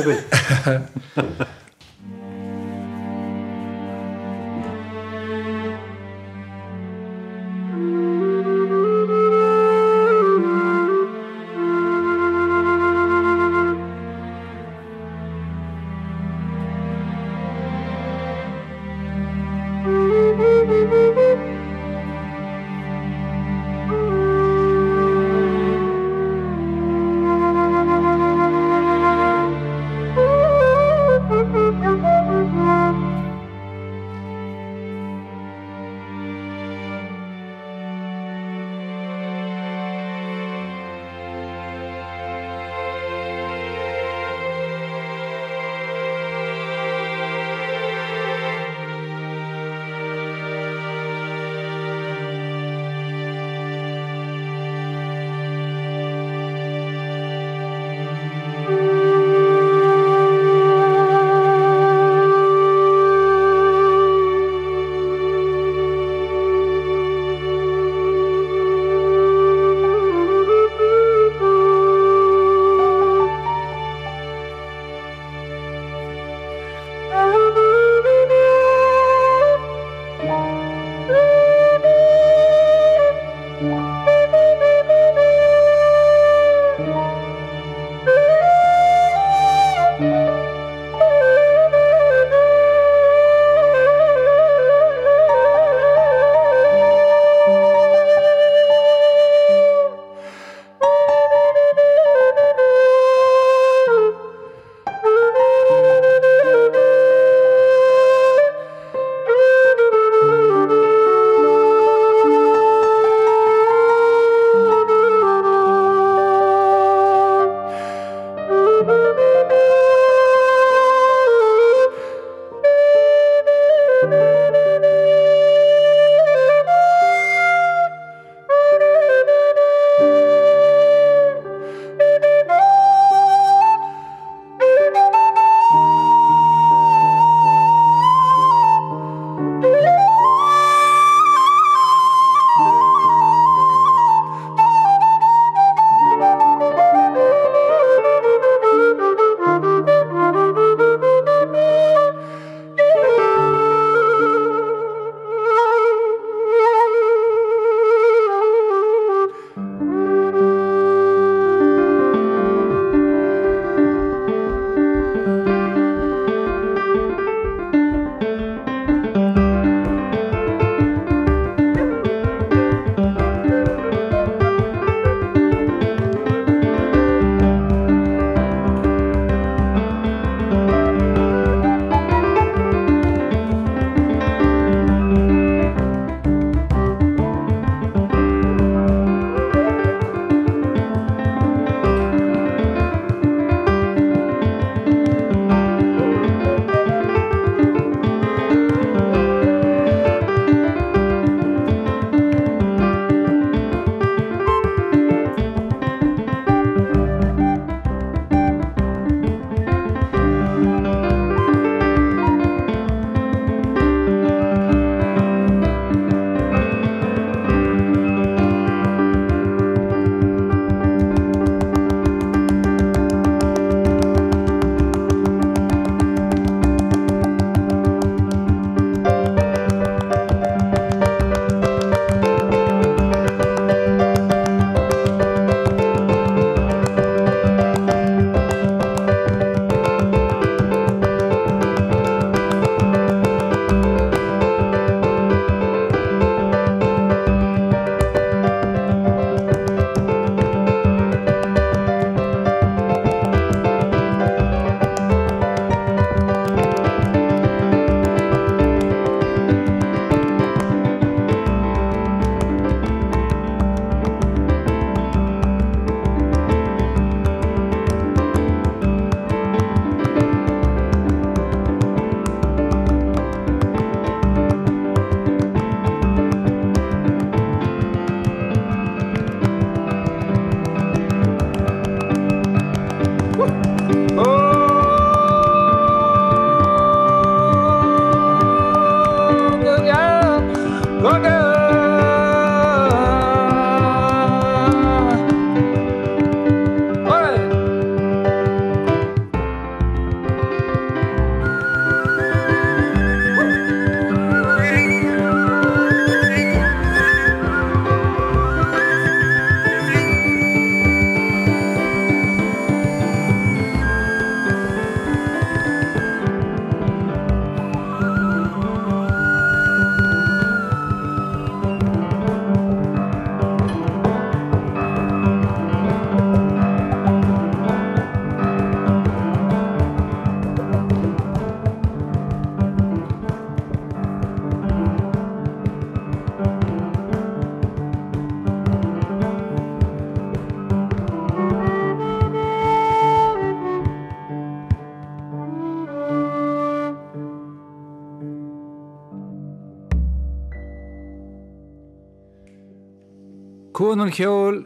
Cuan an Ceol,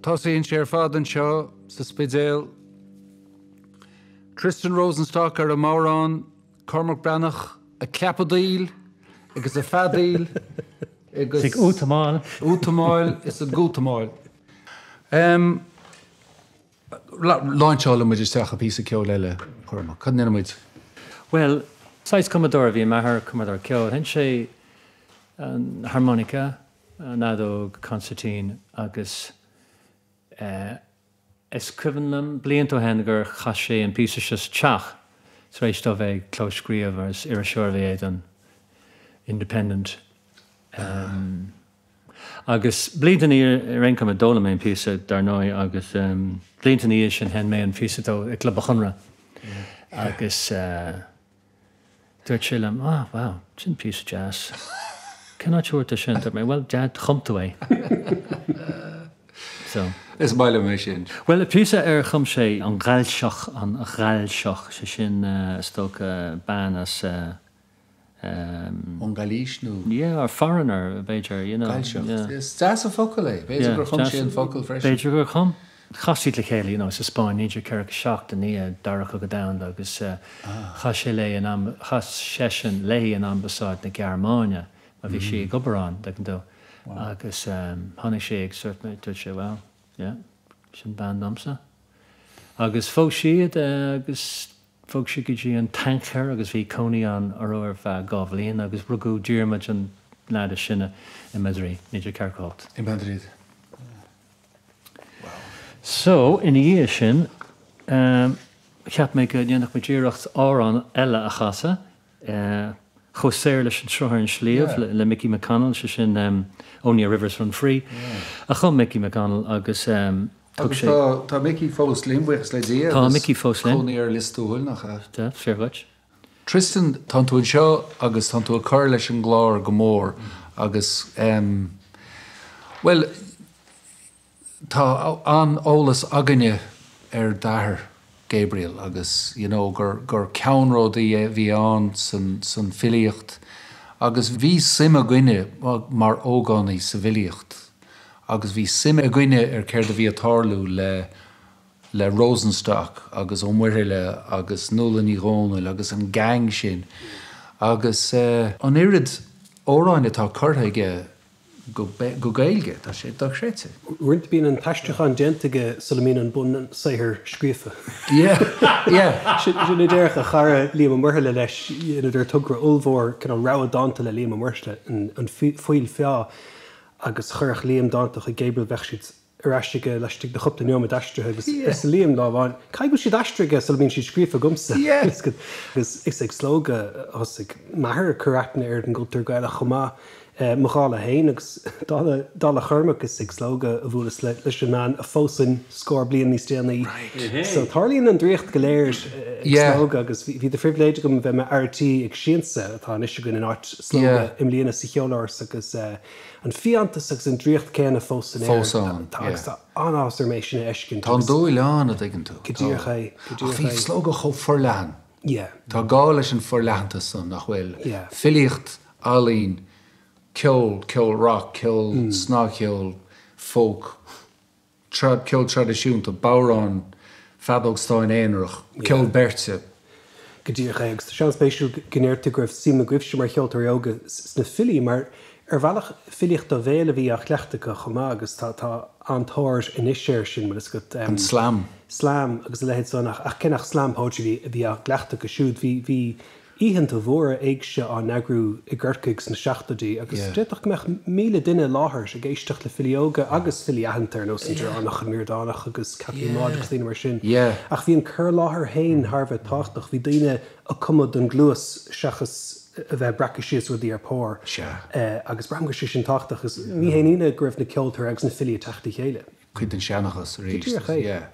tosaíonn sé ar fad an seo sa speisial. Tristan Rosenstock ar a mórán, Cormac Breatnach a ceapadíl, agus a fadíl, agus... Sig útamáil. Útamáil is a gútamáil. Láinseála muid isteach a pí a ceol eile, Cormac. Cad nina muid? Well, sais commodore bhí methar commodore ceol. Hen sé an harmonica, nádóg concertín agus escribhanlam blianta hen gur chas sé an písa sis teach. So rééis do bheith clóscríomh ars ar a seoir bhéad an independent. Agus bliantan í reincam a dóla mé an písa dar nói agus bliantan í sin hen mé an písa tó ag le bachonra. Agus dúirt sé lem, wow, sin písa jazz. Cannot tuairta sin, mé, well, dad chumta é. So... Is baile mé sin. Well, y písa ar chum sé an ghailseach, an ghailseach, sé sin stóg ban as... An galís nó? Yeah, or foreigner, Beijar, you know. Ghailseach. Is das a focail é? Beijar gur chum sé an focail freisin? Beijar gur chum. Chasít le chéile, you know, sa Spáin, níidir ceir seach den ní darach go down, agus chas sé lei an chas sesin lei an ambasáid na Gearmáine, a bhí sé gobarán, dagan do. Agus tháinig sé ag suirt mé, tuair sé, well, yeah, sin ban domsa. Agus fóg siad, agus fóg si go dtí an teacht agus bhí coní an arúir bheith gábhlíon, agus rugú díormaid an náda sinna I Madrid, níidir ceircáilt. In Madrid. So, in dhé sin, cheap mé go dhéanach me díireacht árán eile a chasa, choséir leis an trothar an sliamh le Mickey McConnell, se sin Only a Rivers Run Free. A chum Mickey McConnell agus... Tá Mickey fós líimhachas le dí. Tá Mickey fós líim. Chónaí ar listúil nach Tá, fair gait. Tristan, tá tú an seo agus tá tú a chur leis an glár go mór agus... Well, tá an ólas aganne ar dahar Gabriel agus, you know, gur ceanródaí bhí an san filiocht agus bhí sim a gcuine mar ógánaí sa filiocht agus bhí sim a gcuine ar céir a bhí atárlú le Rosenstock agus ómhuiile agus nula ní rónil agus an gang sin agus an irid óráin atá curthaige go gailge, tá sé dag séite. Rint bíon an taisteach an gentige Solomín an bun saithir scríofa. Yeah. Sin déirech a chara líam mhuirthe leis idir tugra ulmhór cin an rá dáanta le líam mhuirte an foiil fea agus churach líam dáanta a Gabriel bheithsiid arráiste leistigh de chupta neomad aistrithe agus is líam lábháin. Caiigh si aistrithe Solomín si scríofa gumsa. Agus is ag slóga as ag maithir curachna ar an gultar gaile chumá Machála hain agus dála churmach is ag slóga a bhúlas leis an man a fósin scór blian níos déanaí. So tarlíonn an dríocht go léir slóga agus bhí de fribléide gom bheith me RT ag siansa atá isise gon an áit slóga im líana sa Cheoiláras agus an fiantas agus an dríocht céanna fósin tá agus tá anásar mééis sin eiscin. Tá dóil an a dgan tú. Godíorcha. Bhí slóga cho forlehan. Tá gá leis an forlehananta san nach bhfuil filiocht álín Ceol, Ceol rock, Ceol sná Ceol folk, Ceol tradiisiúnta, bárán, fadóg stáin éanrach, Ceol bertse. Godíorcha agus sean spéisiú gnéirta gribh sima gribhse mar cheoltar óga sna fili, mar bhealach filiocht a bhéle bhí a chleachtacha chumá agus tá antáir in isisiir sin mar is go... An slam. Slam, agus lehéad sonach ach cinnach slam póidí bhí a chleachtacha siúd hí íhananta bhór éagse an nagrú I ggurcaigh na seachtadí agus déach meach míle duine láthair a géisteach le filioga agus filiahantar nó san annach an mirdánach agus capí máidir tíine mar sin. Ach bhí an chur láthair hain Harbheith táchtach bhí daine a cumad an gluas seachas a bheith bracaisios ruí ar pór. Agus bramgur sin táchtach is ní héine gribh na ceoltar agus na filia teachtaí chéile. Cuid an seanachas rééis.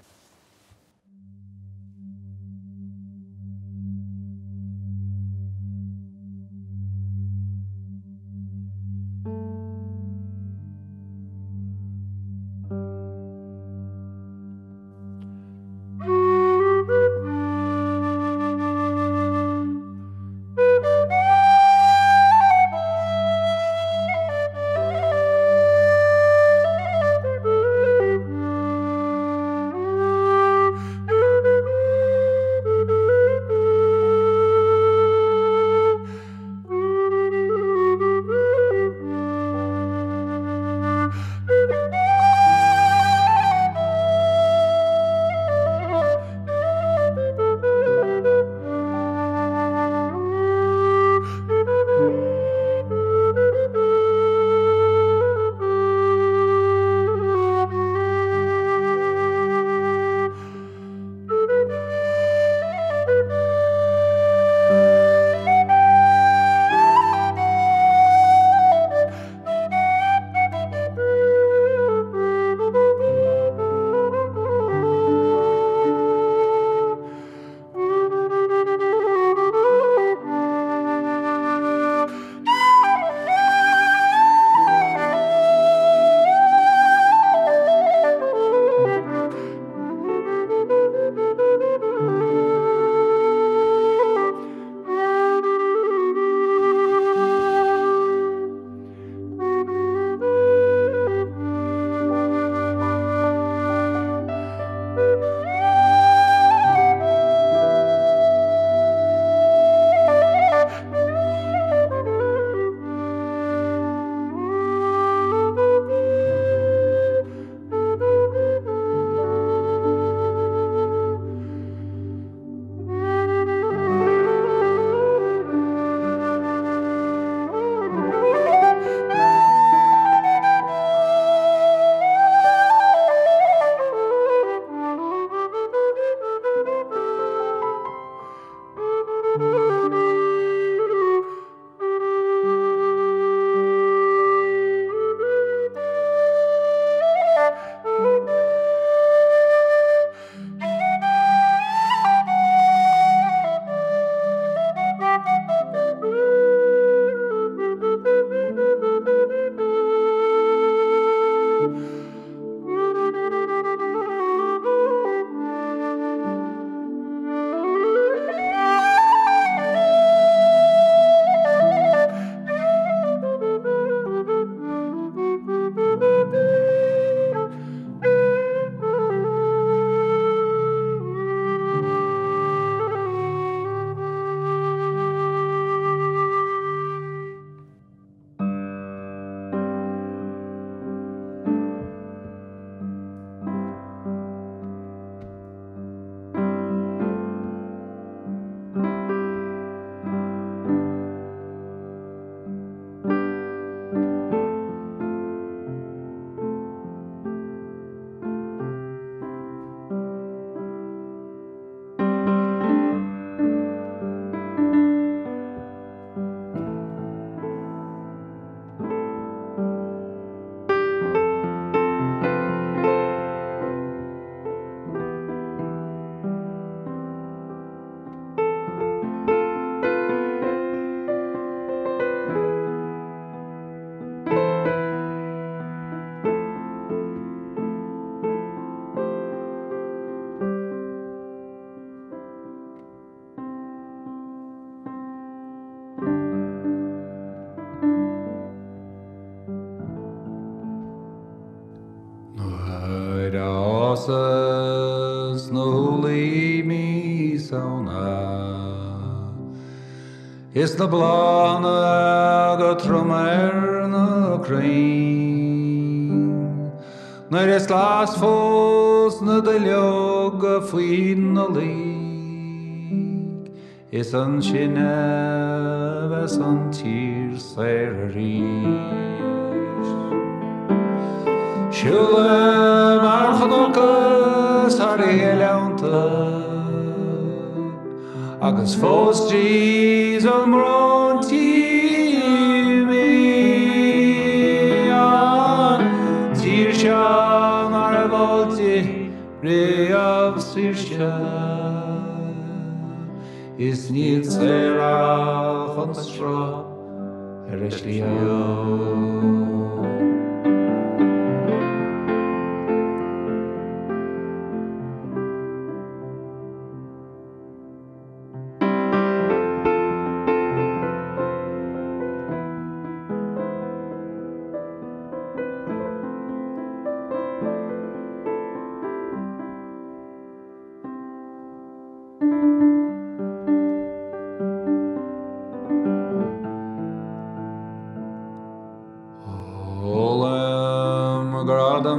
Is na blána go tromar na crain. Nair is glas fós na de leog a faoin na lig. Is an sinne ves an tír sair a rís. Siúla mar chadóchas ar éileanta agus fós dís an mróntí mi an tír sean ar a bhálti réamh sirse is níl saoirach an strá ar is lío.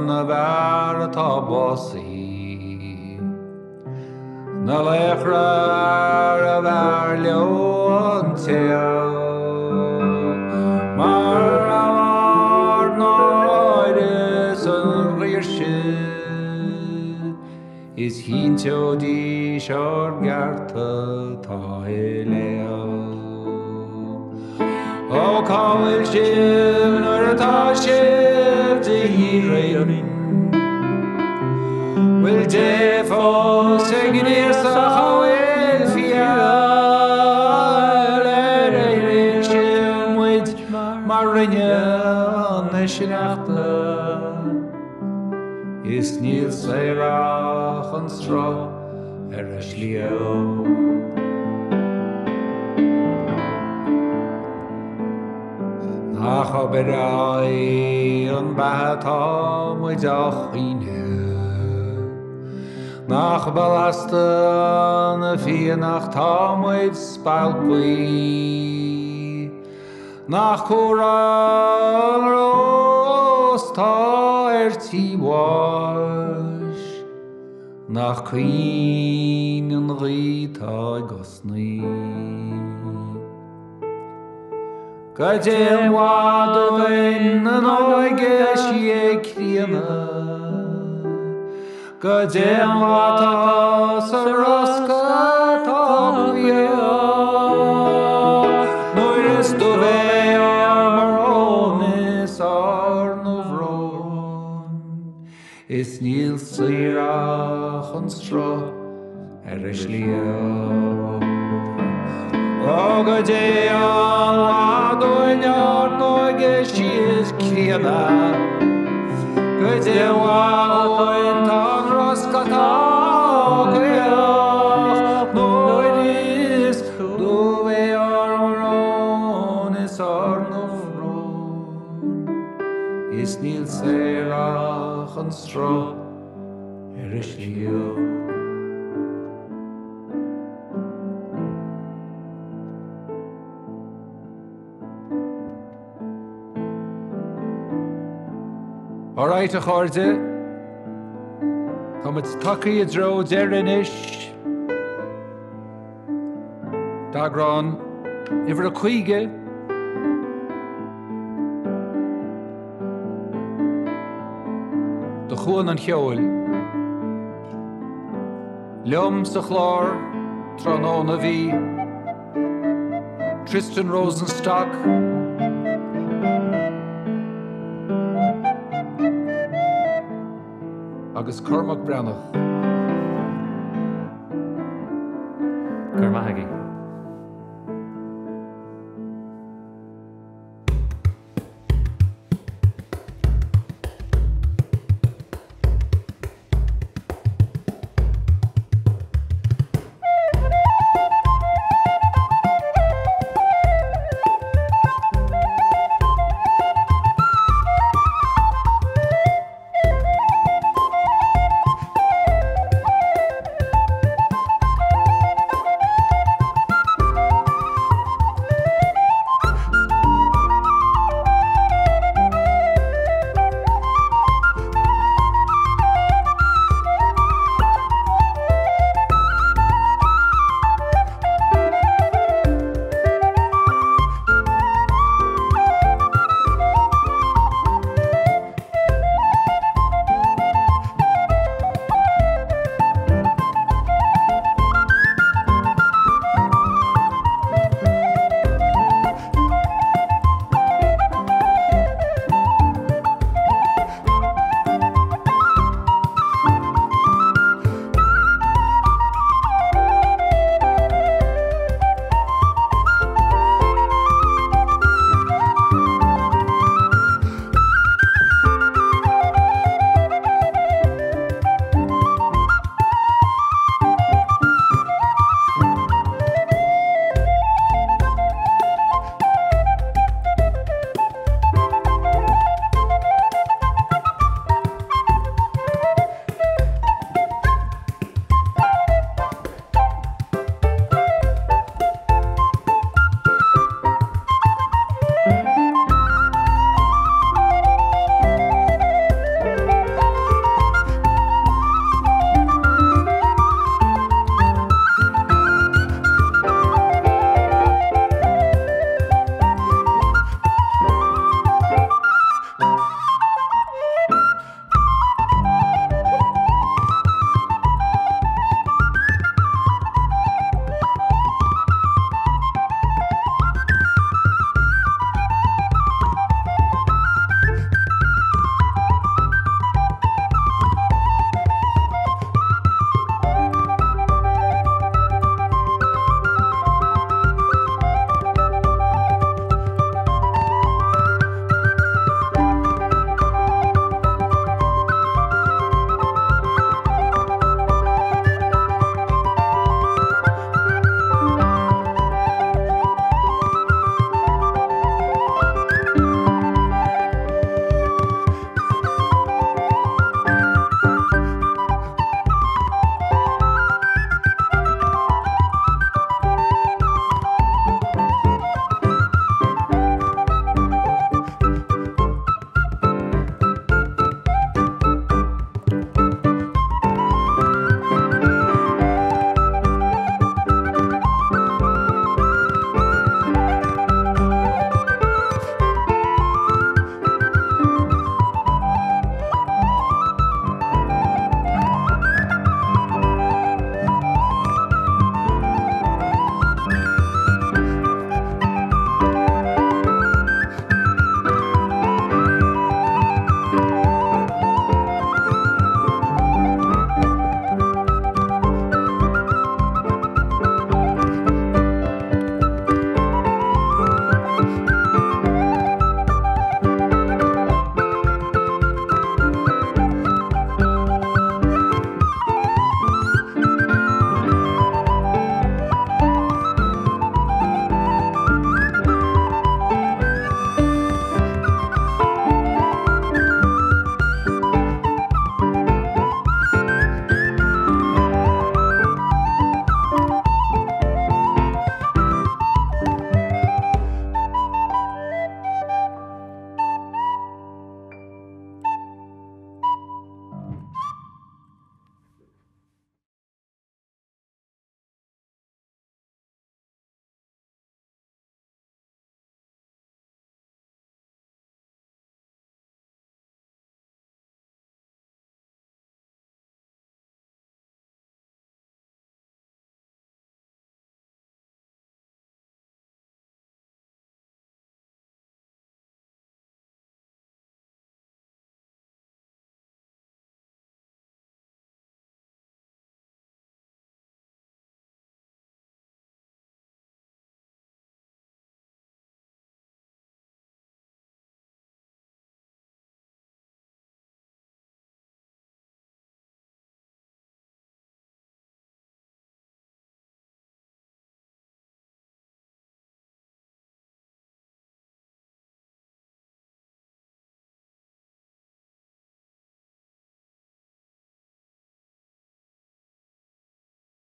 Na bhar atá bosaí na léachrar a bhar leo an teacht mar amhar náid is an ghríoirse is hínteodí seoir gearta tá é leo ó cáil sib nuair atá sib de híreanin Will defo segir sa choil fial eirisim wyd mar rinne an eisiachta is níl saoirach an strá ar is lío. Nach obair an batá muid a chuoine nach ballasta na fianach támuid spalpaí nach chomhrá rós tá tíbháis nach cuoin an ghí tá gosnaí go déan bhádain an áige siad críanna go déan bhátá sa rosca tá buíoch nuair is do bheith amhrán is ar nó bhrón is níl saoirach an strá ar is lío. Ó go déan bhádain ar nóige siad críanna go déan bhádain tá is níl saoirach an strá ar is lío. Áráit a chairde, tá muid tacaí a dro deireanis d'agrán ifir a chuige de Cuan an Cheoil. Leom sa Clár tránóna bhí Tristan Rosenstock agus Cormac Breatnach. Gur maithagí.